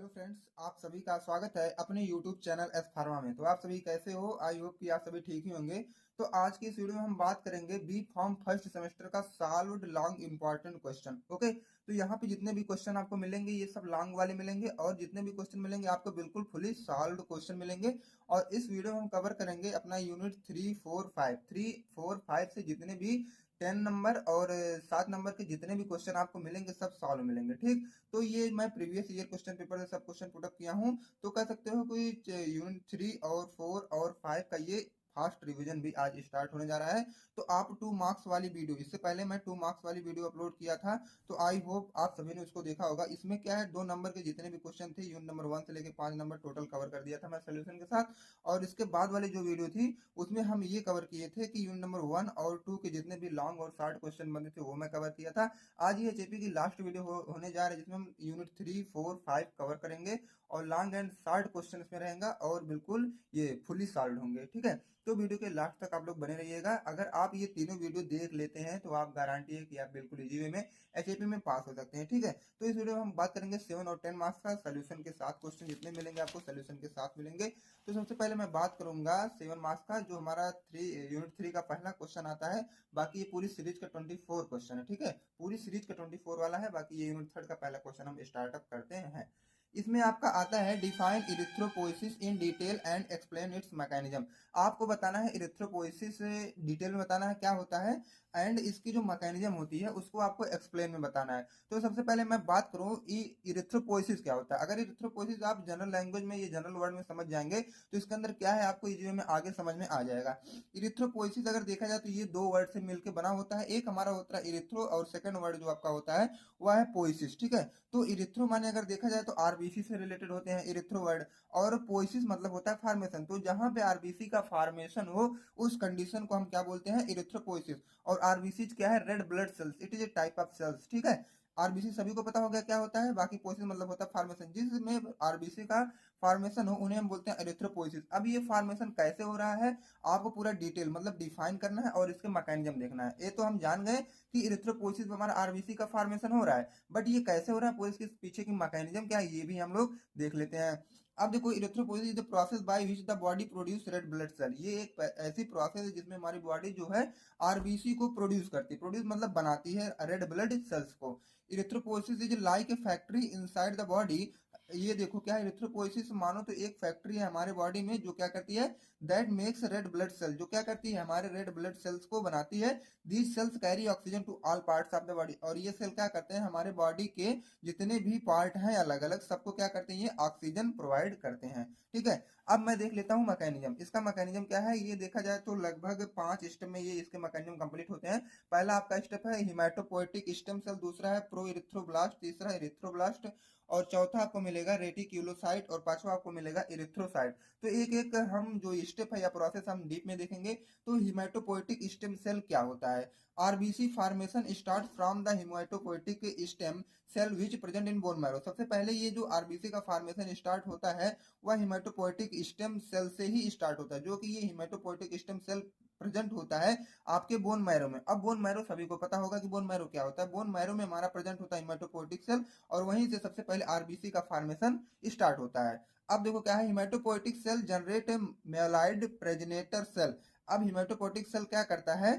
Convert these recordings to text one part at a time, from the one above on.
Hello friends, आप सभी का स्वागत है अपने यूट्यूब चैनल एस फार्मा में। तो आप सभी कैसे हो? आई होप कि आप सभी ठीक ही होंगे। तो आज की इस वीडियो में हम बात करेंगे बी फॉर्म फर्स्ट सेमेस्टर का solved long important question. Okay, तो यहाँ पे जितने भी क्वेश्चन आपको मिलेंगे ये सब लॉन्ग वाले मिलेंगे, और जितने भी क्वेश्चन मिलेंगे आपको बिल्कुल फुली सॉल्व्ड क्वेश्चन मिलेंगे। और इस वीडियो में हम कवर करेंगे अपना यूनिट 3, 4, 5 से जितने भी 10 नंबर और 7 नंबर के जितने भी क्वेश्चन आपको मिलेंगे सब सॉल्व मिलेंगे। ठीक, तो ये मैं प्रीवियस ईयर क्वेश्चन पेपर से सब क्वेश्चन पुटअप किया हूँ। तो कह सकते हो कि यूनिट 3 और 4 और 5 का ये फास्ट रिवीजन भी आज स्टार्ट होने जा रहा है। तो आप 2 मार्क्स वाली वीडियो, इससे पहले मैं 2 मार्क्स वाली वीडियो अपलोड किया था, तो आई होप आप सभी ने उसको देखा होगा। इसमें क्या है, 2 नंबर के जितने भी क्वेश्चन थे यूनिट नंबर 1 से लेकर 5 नंबर टोटल कवर कर दिया था मैं सोल्यूशन के साथ। और इसके बाद वाली जो वीडियो थी उसमें हम ये कवर किए थे कि यूनिट नंबर 1 और 2 के जितने भी लॉन्ग और शॉर्ट क्वेश्चन बने थे वो मैं कवर किया था। आज ये एचएपी की लास्ट वीडियो होने जा रही है जिसमें हम यूनिट 3, 4, 5 कवर करेंगे, और लॉन्ग एंड शॉर्ट क्वेश्चन इसमें रहेगा और बिल्कुल ये फुली सॉल्व होंगे। ठीक है, तो वीडियो के लास्ट तक आप लोग बने रहिएगा। अगर आप ये तीनों वीडियो देख लेते हैं तो आप गारंटी है कि आप बिल्कुल इजी वे में एचएपी में पास हो सकते हैं। ठीक है, तो इस वीडियो में हम बात करेंगे 7 और 10 मार्क्स का सोल्यूशन के साथ। क्वेश्चन जितने मिलेंगे आपको सोल्यूशन के साथ मिलेंगे। तो सबसे पहले मैं बात करूंगा 7 मार्क्स का, जो हमारा यूनिट 3 का पहला क्वेश्चन आता है। बाकी ये पूरी सीरीज का 24 क्वेश्चन है। ठीक है, पूरी सीरीज का 24 वाला है। बाकी ये यूनिट 3 का पहला क्वेश्चन हम स्टार्टअप करते हैं। इसमें आपका आता है define erythropoiesis in detail and explain it's mechanism. आपको बताना है इरिथ्रोपोइसिस, डिटेल में बताना है क्या होता है, एंड इसकी जो मैकेनिज्म होती है उसको आपको एक्सप्लेन में बताना है। तो सबसे पहले मैं बात करूं इरिथ्रोपोइसिस क्या होता है। अगर इरिथ्रोपोइसिस आप जनरल लैंग्वेज में, ये जनरल वर्ड में समझ जाएंगे तो इसके अंदर क्या है आपको इजी वे में आगे समझ में आ जाएगा। इरिथ्रोपोइसिस अगर देखा जाए तो ये 2 वर्ड से मिलकर बना होता है। एक हमारा होता है इरिथ्रो, और सेकंड वर्ड जो आपका होता है वह है पोइसिस। ठीक है, तो इरिथ्रो माने अगर देखा जाए तो आरबीसी से रिलेटेड होते हैं इरिथ्रो वर्ड, और पोइसिस मतलब होता है फार्मेशन। तो जहां पे आरबीसी का फार्मेशन हो उस कंडीशन को हम क्या बोलते हैं, इरिथ्रोपोइसिस। और आरबीसी क्या है, red blood cells, it is a type of cells. ठीक है, आरबीसी सभी को पता हो गया क्या होता है। बाकी पोइसिस मतलब होता है फार्मेशन, जिसमें आरबीसी का फार्मेशन हो उन्हें हम बोलते हैं एरिथ्रोपोइसिस। अब ये फार्मेशन कैसे हो रहा है आपको पूरा डिटेल मतलब डिफाइन करना है और इसके मैकेनिज्म देखना है। ये तो हम जान गए कि इरिथ्रोपोइसिस में हमारा आरबीसी का फार्मेशन हो रहा है, बट ये कैसे हो रहा है, पूरे इसके पीछे की मैकेनिज्म क्या है ये भी हम लोग देख लेते हैं। अब देखो, erythropoiesis is the process by which the body produce red blood cell. ये एक ऐसी प्रोसेस है जिसमें हमारी बॉडी जो है आरबीसी को प्रोड्यूस करती है। प्रोड्यूस मतलब बनाती है रेड ब्लड सेल्स को। Erythropoiesis is like a factory inside the body. ये देखो क्या है, इरिथ्रोपोइसिस मानो तो एक फैक्ट्री है हमारे बॉडी में जो क्या करती है, that makes red blood cell, जो क्या करती है हमारे रेड ब्लड सेल्स को बनाती है। These cells carry oxygen to all parts of the body. और ये सेल क्या करते हैं, हमारे बॉडी के जितने भी पार्ट हैं अलग अलग सबको क्या करते हैं, ये ऑक्सीजन प्रोवाइड करते हैं। ठीक है, अब मैं देख लेता हूँ मैकेनिज्म। इसका मैकेनिज्म क्या है, ये देखा जाए तो लगभग 5 स्टेप में ये इसके मैकेनिज्म कंप्लीट होते हैं। पहला आपका स्टेप है हिमेटोपोएटिक स्टेम सेल, दूसरा है प्रो इरिथ्रोब्लास्ट, तीसरा इरिथ्रोब्लास्ट, और चौथा आपको मिलेगा रेटिक्यूलोसाइट, और पांचवा आपको मिलेगा इरिथ्रोसाइट। तो एक एक हम जो स्टेप है या प्रोसेस हम डीप में देखेंगे। तो हिमेटोपोएटिक स्टेम सेल क्या होता है, RBC formation start from the haematopoietic stem cell which present in bone marrow. सबसे पहले ये जो आरबीसी का फॉर्मेशन स्टार्ट होता है वह हिमेटोपोएटिक स्टेम सेल से ही स्टार्ट होता है, जो कि ये हिमेटोपोएटिक स्टेम सेल प्रेजेंट होता है आपके बोन मैरो में। अब बोन मैरो सभी को पता होगा कि बोन मैरो क्या होता है। बोन मैरो में हमारा प्रेजेंट होता है हिमेटोपोएटिक सेल, और वहीं से सबसे पहले आरबीसी का फॉर्मेशन स्टार्ट होता है। अब देखो क्या है, हिमेटोपोएटिक सेल जनरेट मेलाइड प्रेजिनेटर सेल। अब हिमेटोपोएटिक सेल क्या करता है,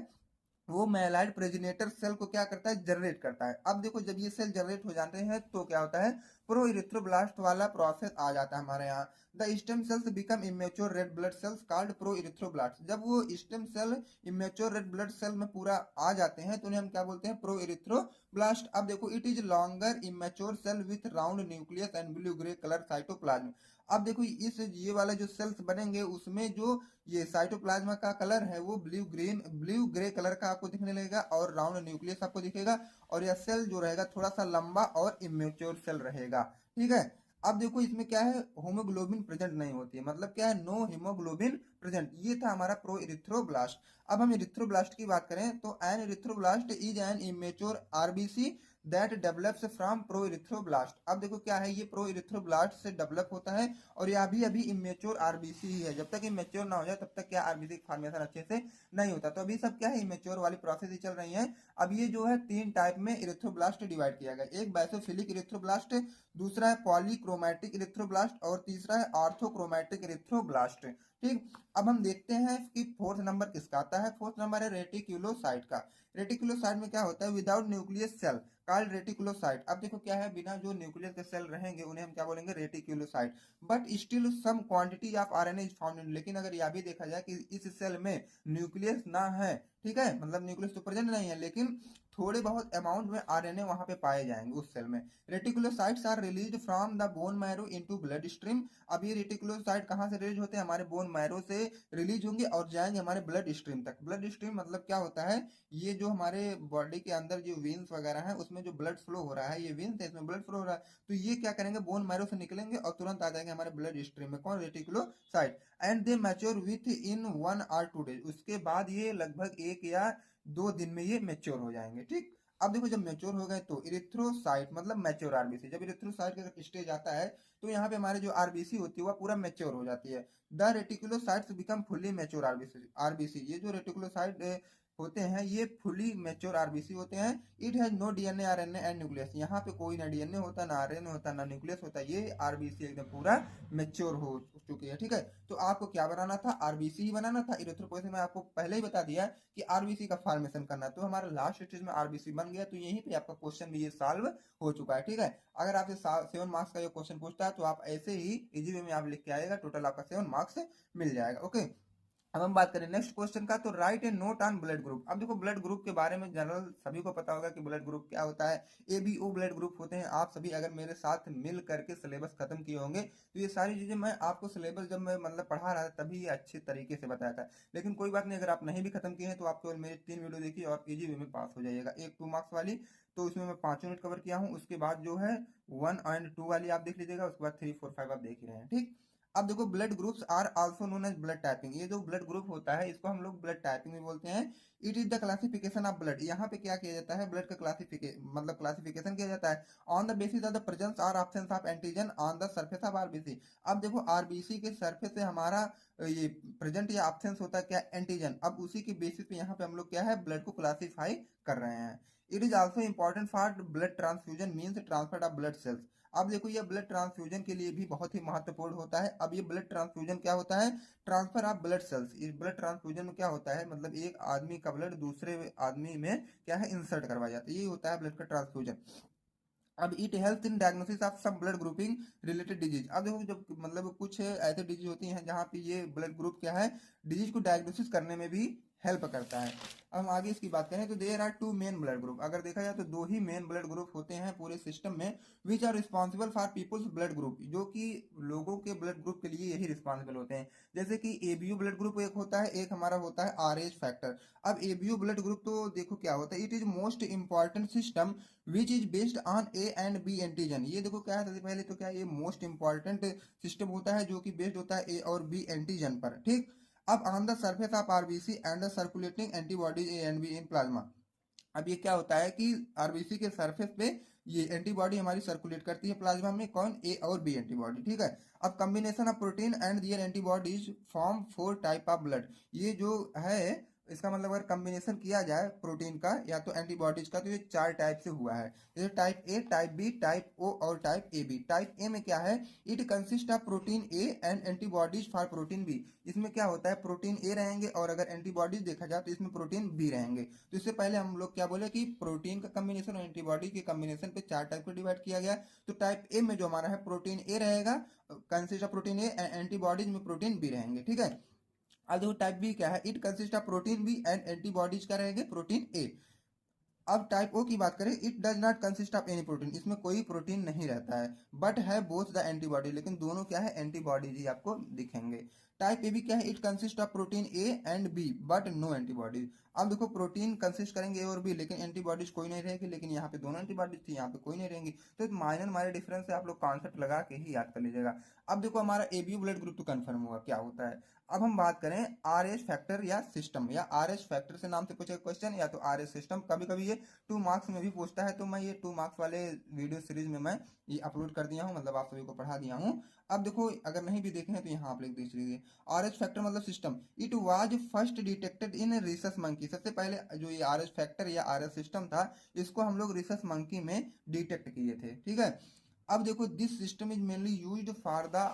वो मेलाइड प्रेजिनेटर सेल को क्या करता है, जनरेट करता है। अब देखो जब ये सेल जनरेट हो जाते हैं तो क्या होता है, प्रो इरिथ्रोब्लास्ट वाला प्रोसेस आ जाता है हमारे यहाँ। The stem cells become immature red blood cells called pro erythroblast. जब वो stem cell immature red blood cell में पूरा आ जाते हैं तो उन्हें हम क्या बोलते हैं, प्रो इरिथ्रोब्लास्ट। अब देखो, it is longer immature cell with round nucleus and blue grey colour cytoplasm. अब देखो इस ये वाला जो सेल्स बनेंगे उसमें जो ये साइटोप्लाज्मा का कलर है वो ब्लू ग्रे कलर का आपको दिखने लगेगा, और राउंड न्यूक्लियस आपको दिखेगा। और यह सेल जो रहेगा थोड़ा सा लंबा और इमेच्योर सेल रहेगा। ठीक है, अब देखो इसमें क्या है, होमोग्लोबिन प्रेजेंट नहीं होती है, मतलब क्या है, नो हीमोग्लोबिन प्रेजेंट। ये था हमारा प्रो इरिथ्रोब्लास्ट। अब हम इरिथ्रोब्लास्ट की बात करें तो an erythroblast is an immature RBC that develops from proerythroblast. अब देखो क्या है, ये प्रोइरिथ्रोब्लास्ट से डेवलप होता है और ये अभी अभी इमेच्योर आरबीसी ही है। जब तक इमेच्योर ना हो जाए तब तक क्या आरबीसी फॉर्मेशन अच्छे से नहीं होता। तो अभी सब क्या है, इमेच्योर वाली प्रोसेस ही चल रही है। अब ये जो है 3 टाइप में इरिथ्रोब्लास्ट डिवाइड किया गया, एक बैसोफिलिक इरिथ्रोब्लास्ट, दूसरा है पॉलीक्रोमैटिक इरिथ्रोब्लास्ट और तीसरा है आर्थोक्रोमैटिक इरिथ्रोब्लास्ट। ठीक, अब हम देखते हैं कि फोर्थ नंबर किसका आता है। फोर्थ नंबर है रेटिकुलोसाइट का। रेटिकुलोसाइट में क्या होता है, without nucleus cell called reticulocyte. अब देखो क्या है, बिना जो न्यूक्लियस के सेल रहेंगे उन्हें हम क्या बोलेंगे, reticulocyte. But still some quantity of RNA is found in, लेकिन अगर यह भी देखा जाए कि इस सेल में न्यूक्लियस ना है, ठीक है, मतलब न्यूक्लियस तो प्रेजेंट नहीं है, लेकिन थोड़े बहुत अमाउंट में आरएनए वहां पे पाए जाएंगे उस सेल में। Reticulocytes are released from the bone marrow into blood stream. अब ये रेटिकुलोसाइट कहाँ से रिलीज होते हैं, हमारे बोन मैरो से रिलीज होंगे और जाएंगे हमारे ब्लड स्ट्रीम तक। ब्लड स्ट्रीम मतलब क्या होता है, ये जो हमारे बॉडी के अंदर जो वेन्स वगैरह है उसमें जो ब्लड फ्लो हो रहा है, ये वेन्स है इसमें ब्लड फ्लो हो रहा है, तो ये क्या करेंगे, बोन मैरो से निकलेंगे और तुरंत आ जाएंगे हमारे ब्लड स्ट्रीम में। कौन, reticulocyte. And they mature with in 1 or 2 days. उसके बाद ये लगभग 1 या 2 दिन में ये मेच्योर हो जाएंगे। ठीक, अब देखो जब मेच्योर हो गए तो इरिथ्रोसाइट मतलब मैच्योर आरबीसी। जब इरिथ्रोसाइट का स्टेज आता है तो यहाँ पे हमारे जो आरबीसी होती है वह पूरा मैच्योर हो जाती है। The reticulocytes become fully mature RBC. RBC ये जो रेटिकुलोसाइट होते हैं ये फुली मैच्योर आरबीसी होते हैं। It has no DNA RNA and nucleus. यहाँ पे कोई ना डीएनए होता, ना आरएनए होता, ना न्यूक्लियस होता। ये आरबीसी एकदम पूरा मैच्योर हो चुकी है। ठीक है, तो आपको क्या बनाना था, आरबीसी ही बनाना था। इरिथ्रोपोएसिस में आपको पहले ही बता दिया कि आरबीसी का फॉर्मेशन करना है, तो हमारा लास्ट स्टेज में आरबीसी बन गया। तो यहीं पे आपका क्वेश्चन भी ये सॉल्व हो चुका है। ठीक है, अगर आपसे 7 मार्क्स का ये क्वेश्चन पूछता है तो आप ऐसे ही इजी वे में आप लिख के आएगा, टोटल आपका 7 मार्क्स मिल जाएगा। ओके, अब हम बात करें नेक्स्ट क्वेश्चन का, तो right A note on blood group. अब देखो ब्लड ग्रुप के बारे में जनरल सभी को पता होगा कि ब्लड ग्रुप क्या होता है। A B O blood group होते हैं। आप सभी अगर मेरे साथ मिल करके सिलेबस खत्म किए होंगे तो ये सारी चीजें मैं आपको सिलेबस जब मैं मतलब पढ़ा रहा था तभी ये अच्छे तरीके से बताया था। लेकिन कोई बात नहीं, अगर आप नहीं भी खत्म किए हैं तो आप केवल मेरे 3 वीडियो देखिए और इजी वे में पास हो जाइएगा। एक 2 मार्क्स वाली तो उसमें मैं 5 यूनिट कवर किया हूँ, उसके बाद जो है 1 और 2 वाली आप देख लीजिएगा, उसके बाद 3 4 5 आप देख ही रहे हैं। ठीक, अब देखो blood groups are also known as blood typing. ये जो ब्लड ग्रुप होता है इसको हम लोग ब्लड टाइपिंग भी बोलते हैं। It is the classification of blood. यहाँ पे क्या किया जाता है, ब्लड का क्लासिफिकेशन किया जाता है on the basis of the presence और absence of antigen on the surface of RBC. अब देखो आरबीसी के सरफेस से हमारा ये प्रेजेंट या एब्सेंस होता है क्या, एंटीजन। अब उसी के बेसिस पे यहाँ पे हम लोग क्या है, ब्लड को क्लासीफाई कर रहे हैं। It is also important for blood transfusion means transfer of blood cells. अब देखो ये ब्लड ट्रांसफ्यूजन के लिए भी बहुत ही महत्वपूर्ण होता है। अब ये ब्लड ट्रांसफ्यूजन क्या होता है, ट्रांसफर ऑफ ब्लड सेल्स। इस ब्लड ट्रांसफ्यूजन में क्या होता है, मतलब एक आदमी का ब्लड दूसरे आदमी में क्या है, इंसर्ट करवाया जाता है, ये होता है ब्लड का ट्रांसफ्यूजन। अब it help in diagnosis of some blood grouping related disease. अब देखो जब मतलब कुछ ऐसे डिजीज होती हैं जहाँ पे ये ब्लड ग्रुप क्या है, डिजीज को डायग्नोसिस करने में भी हेल्प करता है। अब हम आगे इसकी बात करें तो there are 2 main blood group. अगर देखा जाए तो 2 ही मेन ब्लड ग्रुप होते हैं पूरे सिस्टम में, which are responsible for people's blood group, जो कि लोगों के ब्लड ग्रुप के लिए यही रिस्पॉन्सिबल होते हैं। जैसे कि एबीयू ब्लड ग्रुप एक होता है, एक हमारा होता है आरएच फैक्टर। अब एबीयू ब्लड ग्रुप तो देखो क्या होता है, it is most important system which is based on A and B antigen. ये देखो क्या है, सबसे पहले तो क्या ये मोस्ट इंपॉर्टेंट सिस्टम होता है जो कि बेस्ड होता है ए और बी एंटीजन पर। ठीक, अब on the surface of RBC and the circulating antibodies A and be in plasma. अब ये क्या होता है कि आरबीसी के सरफेस पे ये एंटीबॉडी हमारी सर्कुलेट करती है प्लाज्मा में, कौन, ए और बी एंटीबॉडी। ठीक है, अब combination of protein and their antibodies form 4 type of blood. ये जो है इसका मतलब अगर कॉम्बिनेशन किया जाए प्रोटीन का या तो एंटीबॉडीज का तो ये 4 टाइप से हुआ है, जैसे type A, type B, type O और type A B. Type A में क्या है, it consist of protein A and antibodies for protein B. इसमें क्या होता है, प्रोटीन ए रहेंगे और अगर एंटीबॉडीज देखा जाए तो इसमें प्रोटीन बी रहेंगे। तो इससे पहले हम लोग क्या बोले कि प्रोटीन का कॉम्बिनेशन और एंटीबॉडी के कॉम्बिनेशन पे 4 टाइप को डिवाइड किया गया। तो टाइप ए में जो हमारा है प्रोटीन ए रहेगा, consist of protein A, antibodies में प्रोटीन बी रहेंगे। ठीक है, अब देखो टाइप बी क्या है, it consist of protein B and antibodies का रहेंगे प्रोटीन ए। अब टाइप ओ की बात करें, it does not consist of any protein, इसमें कोई प्रोटीन नहीं रहता है, बट है बोथ द एंटीबॉडी, लेकिन दोनों क्या है, एंटीबॉडीज ही आपको दिखेंगे। टाइप ए भी क्या है, it consist of protein A and B but no antibodies. अब देखो प्रोटीन कंसिस्ट करेंगे ए और बी, लेकिन एंटीबॉडीज कोई नहीं रहेगी, लेकिन यहाँ पे दोनों एंटीबॉडीज थी, यहाँ पे कोई नहीं रहेंगी। तो माइनर माइनर डिफरेंस है, आप लोग कॉन्सेप्ट लगा के ही याद कर लीजिएगा। अब देखो हमारा एबीओ ब्लड ग्रुप तो कंफर्म हुआ क्या होता है। अब हम बात करें आर एच फैक्टर या सिस्टम, या आर एच फैक्टर से नाम से पूछे क्वेश्चन, या तो आर एच सिस्टम। कभी कभी ये 2 मार्क्स में भी पूछता है, तो मैं ये 2 मार्क्स वाले वीडियो सीरीज में मैं ये अपलोड कर दिया हूँ, मतलब आप सभी को पढ़ा दिया हूँ। अब देखो अगर नहीं भी देखे हैं तो यहाँ आप लोग देख लीजिए। आर एच फैक्टर मतलब system, it was first detected in rhesus monkey. सबसे पहले जो ये आर एच फैक्टर या आर एच सिस्टम था, इसको हम लोग रिसस मंकी में डिटेक्ट किए थे, ठीक है। अब देखो this system is mainly used for the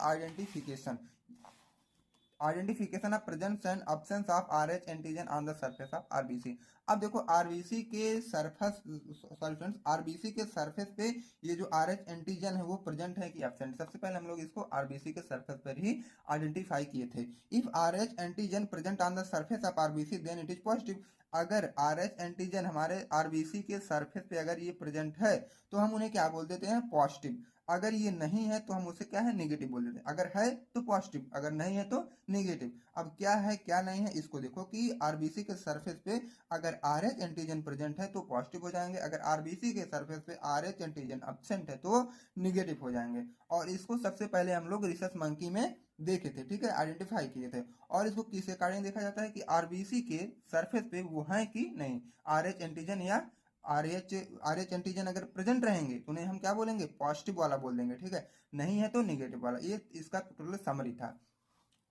identification of presence and absence of RH antigen on the surface of RBC. अब देखो आरबीसी के सरफेस, सॉरी फ्रेंड्स, आरबीसी के सरफेस पे ये जो आरएच एंटीजन है वो प्रेजेंट है कि एब्सेंट। सबसे पहले हम लोग इसको आरबीसी के सरफेस पर ही आइडेंटिफाई किए थे। If Rh antigen present on the surface of RBC then it is positive. अगर आरएच एंटीजन हमारे आरबीसी के सरफेस पे अगर ये प्रेजेंट है तो हम उन्हें क्या बोल देते हैं, पॉजिटिव। अगर ये नहीं है तो हम उसे क्या है, नेगेटिव बोल देते हैं। अगर है तो पॉजिटिव, अगर नहीं है तो नेगेटिव। अब क्या है क्या नहीं है इसको देखो कि आरबीसी के सरफेस पे अगर आरएच एंटीजन प्रेजेंट है तो पॉजिटिव हो जाएंगे, अगर आरबीसी के सरफेस पे आरएच एंटीजन एब्सेंट है तो निगेटिव हो जाएंगे। और इसको सबसे पहले हम लोग रिसस मंकी में देखे थे, ठीक है, आइडेंटिफाई किए थे। और इसको किस अकॉर्डिंग देखा जाता है कि आरबीसी के सरफेस पे वो है कि नहीं, आरएच एंटीजन या आरएच एंटीजन अगर प्रेजेंट रहेंगे तो उन्हें हम क्या बोलेंगे, पॉजिटिव वाला बोल देंगे, ठीक है। नहीं है तो निगेटिव वाला। ये इसका टोटल समरी था।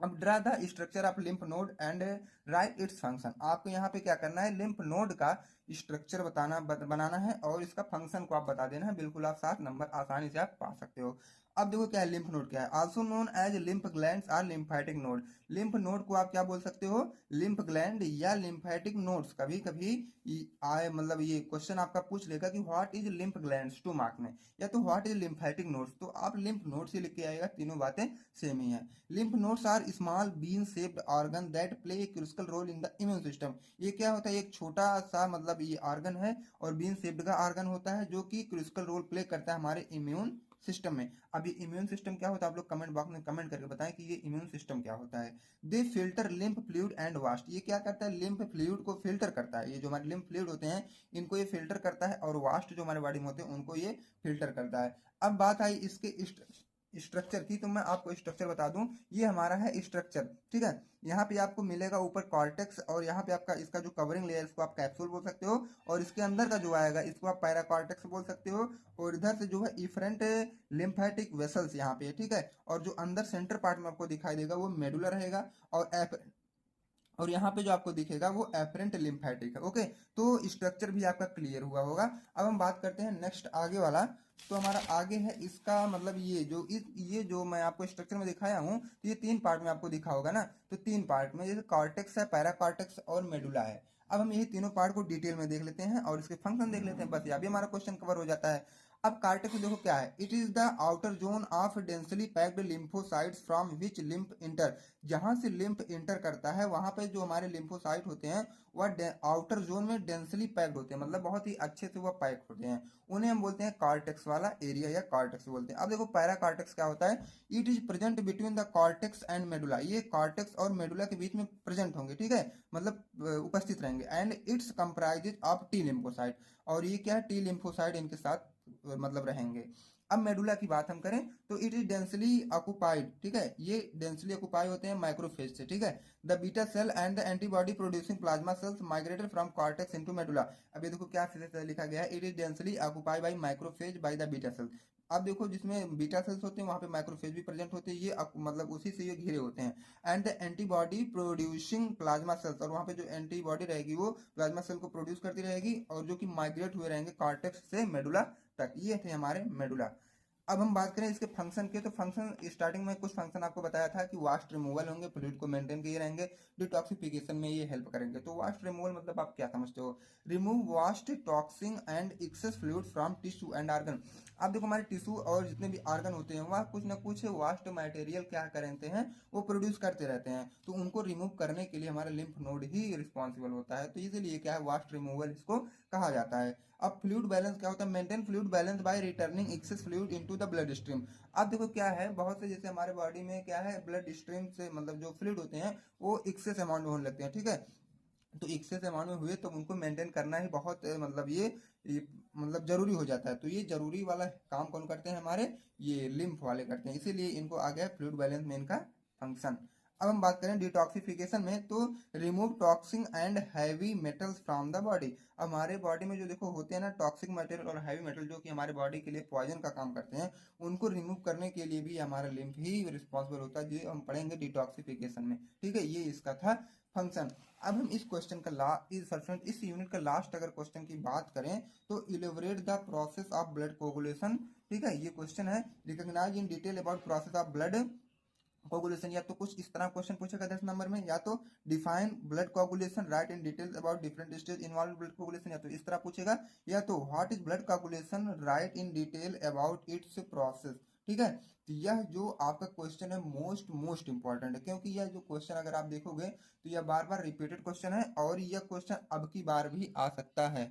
अब draw the structure of lymph node and right its function. आपको यहाँ पे क्या करना है, लिम्फ नोड का स्ट्रक्चर बनाना है और इसका फंक्शन को आप बता देना है। बिल्कुल आप 7 नंबर आसानी से आप पा सकते हो। अब देखो क्या है लिम्फ नोड, क्या है, also known as lymph glands और लिम्फेटिक नोड। लिम्फ नोड को आप क्या बोल सकते हो, लिम्फ ग्लैंड या लिम्फेटिक नोड्स। कभी कभी आए मतलब ये क्वेश्चन आपका पूछ लेगा कि what is lymph glands 2 mark में, या तो व्हाट इज लिम्फेटिक नोड्स। तो आप लिम्फ नोड्स ही लिख के आएगा, तीनों बातें सेम ही है। Lymph nodes are small bean shaped organ that play a critical role in the immune system. ये क्या होता है, एक छोटा सा मतलब ये ऑर्गन है और बीन शेप्ड का ऑर्गन होता है जो कि क्रिटिकल रोल प्ले करता है हमारे इम्यून सिस्टम में। अब ये इम्यून सिस्टम क्या होता है, आप लोग कमेंट बॉक्स में कमेंट करके बताएं कि ये इम्यून सिस्टम क्या होता है। They filter lymph fluid and waste. ये क्या करता है, लिम्फ फ्लूइड को फिल्टर करता है। ये जो हमारे लिम्फ फ्लूइड होते हैं इनको ये फिल्टर करता है, और वास्ट जो हमारे बॉडी में होते हैं उनको ये फिल्टर करता है। अब बात आई इसके स्ट्रक्चर की, तो मैं आपको स्ट्रक्चर बता दूं। ये हमारा है स्ट्रक्चर, ठीक है। यहाँ पे आपको मिलेगा ऊपर कॉर्टेक्स, और यहाँ पे आपका इसका जो कवरिंग लेयर इसको आप कैप्सूल बोल सकते हो, और इसके अंदर का जो आएगा इसको आप पैराकॉर्टेक्स बोल सकते हो। और इधर से जो है इफरेंट लिम्फेटिक वेसल्स यहाँ पे, ठीक है। और जो अंदर सेंटर पार्ट में आपको दिखाई देगा वो मेडुला रहेगा, और यहाँ पे जो आपको दिखेगा वो एफरेंट लिम्फेटिक है। ओके, तो स्ट्रक्चर भी आपका क्लियर हुआ होगा। अब हम बात करते हैं नेक्स्ट आगे वाला। तो हमारा आगे है इसका मतलब ये जो मैं आपको स्ट्रक्चर में दिखाया हूँ, तो ये 3 पार्ट में आपको दिखा होगा ना। तो 3 पार्ट में जैसे कॉर्टेक्स है, पैराकॉर्टेक्स और मेडुला है। अब हम यही तीनों पार्ट को डिटेल में देख लेते हैं और इसके फंक्शन देख लेते हैं, बस यहाँ भी हमारा क्वेश्चन कवर हो जाता है। अब कार्टेक्स देखो क्या है, it is the outer zone of densely packed lymphocytes from which lymph inter. जहां से लिम्फ इंटर करता है वहां पे जो हमारे लिम्फोसाइट होते हैं वह आउटर जोन में डेंसली पैक्ड होते हैं, मतलब बहुत ही अच्छे से वह पैक होते हैं। उन्हें हम बोलते हैं कॉर्टेक्स वाला एरिया या कॉर्टेक्स बोलते हैं। अब देखो पैरा कॉर्टेक्स क्या होता है, it is present between the cortex and medulla. ये कॉर्टेक्स और मेडुला के बीच में प्रेजेंट होंगे, ठीक है, मतलब उपस्थित रहेंगे। And it's comprises of T lymphocyte, और ये क्या है, टी लिम्फोसाइट इनके साथ मतलब रहेंगे। अब मेडुला की बात हम करें तो इट इज डेंसली ऑक्युपाइड, ठीक है, ये डेंसली ऑक्युपाई होते हैं माइक्रोफेज से, ठीक है। The beta cell and the antibody producing plasma cells migrated from cortex into medulla. अब ये देखो क्या सीधे लिखा गया है, it is densely occupied by microphage by the beta cell. अब देखो जिसमें बीटा सेल्स होते हैं वहां पे माइक्रोफेज भी प्रेजेंट होते हैं, ये मतलब उसी से ये घिरे होते हैं। And the antibody producing plasma sales, और वहां पे जो एंटीबॉडी रहेगी वो प्लाज्मा सेल को प्रोड्यूस करती रहेगी, और जो कि माइग्रेट हुए रहेंगे कॉर्टेक्स से मेडुला तक। ये थे हमारे मेडुला। अब हम बात करें इसके फंक्शन के, तो फंक्शन स्टार्टिंग में कुछ फंक्शन आपको बताया था कि वास्ट रिमूवल होंगे, फ्लूइड को मेंटेन किए रहेंगे, डिटॉक्सिफिकेशन में ये हेल्प करेंगे। तो वास्ट रिमूवल मतलब आप क्या समझते हो, remove vast toxin and access fluid from tissue and organ. अब देखो हमारे टिश्यू और जितने भी ऑर्गन होते हैं वह कुछ ना कुछ वास्ट मटेरियल क्या करते हैं, वो प्रोड्यूस करते रहते हैं। तो उनको रिमूव करने के लिए हमारा लिम्फ नोड ही रिस्पॉन्सिबल होता है, तो इसीलिए क्या है, वास्ट रिमूवल इसको कहा जाता है। अब फ्लूइड बैलेंस क्या होता है, maintain fluid balance bye returning access fluid into the blood stream. अब देखो क्या है, बहुत से जैसे हमारे बॉडी में क्या है, ब्लड स्ट्रीम से मतलब जो फ्लूइड होते हैं वो एक्सेस अमाउंट में होने लगते हैं, ठीक है। तो एक्सेस अमाउंट में हुए तो उनको मेंटेन करना ही बहुत मतलब ये मतलब जरूरी हो जाता है। तो ये जरूरी वाला काम कौन करते हैं, हमारे ये लिम्फ वाले करते हैं, इसीलिए इनको आ गया फ्लूइड बैलेंस में इनका फंक्शन। अब हम बात करें डिटॉक्सिफिकेशन में, तो remove toxin and heavy metals from the body. हमारे बॉडी में जो देखो होते हैं ना टॉक्सिक मटेरियल और हैवी मेटल जो कि हमारे बॉडी के लिए पॉइजन का काम करते हैं, उनको रिमूव करने के लिए भी हमारा लिम्फ ही रिस्पॉन्सिबल होता है, जो हम पढ़ेंगे डिटॉक्सिफिकेशन में। ठीक है, ये इसका था फंक्शन। अब हम इस क्वेश्चन का इस यूनिट का लास्ट अगर क्वेश्चन की बात करें तो elaborate the process of blood coagulation. ठीक है, ये क्वेश्चन है, recognise in detail about process of blood coagulation. या तो कुछ इस तरह क्वेश्चन पूछेगा 10 नंबर में, या तो define blood coagulation, right in detail about different stage involve blood coagulation, या तो इस तरह पूछेगा, या तो what is blood coagulation, right in detail about it's process. ठीक है, तो यह जो आपका क्वेश्चन है मोस्ट इंपॉर्टेंट है, क्योंकि यह जो क्वेश्चन अगर आप देखोगे तो यह बार बार रिपीटेड क्वेश्चन है और यह क्वेश्चन अब की बार भी आ सकता है।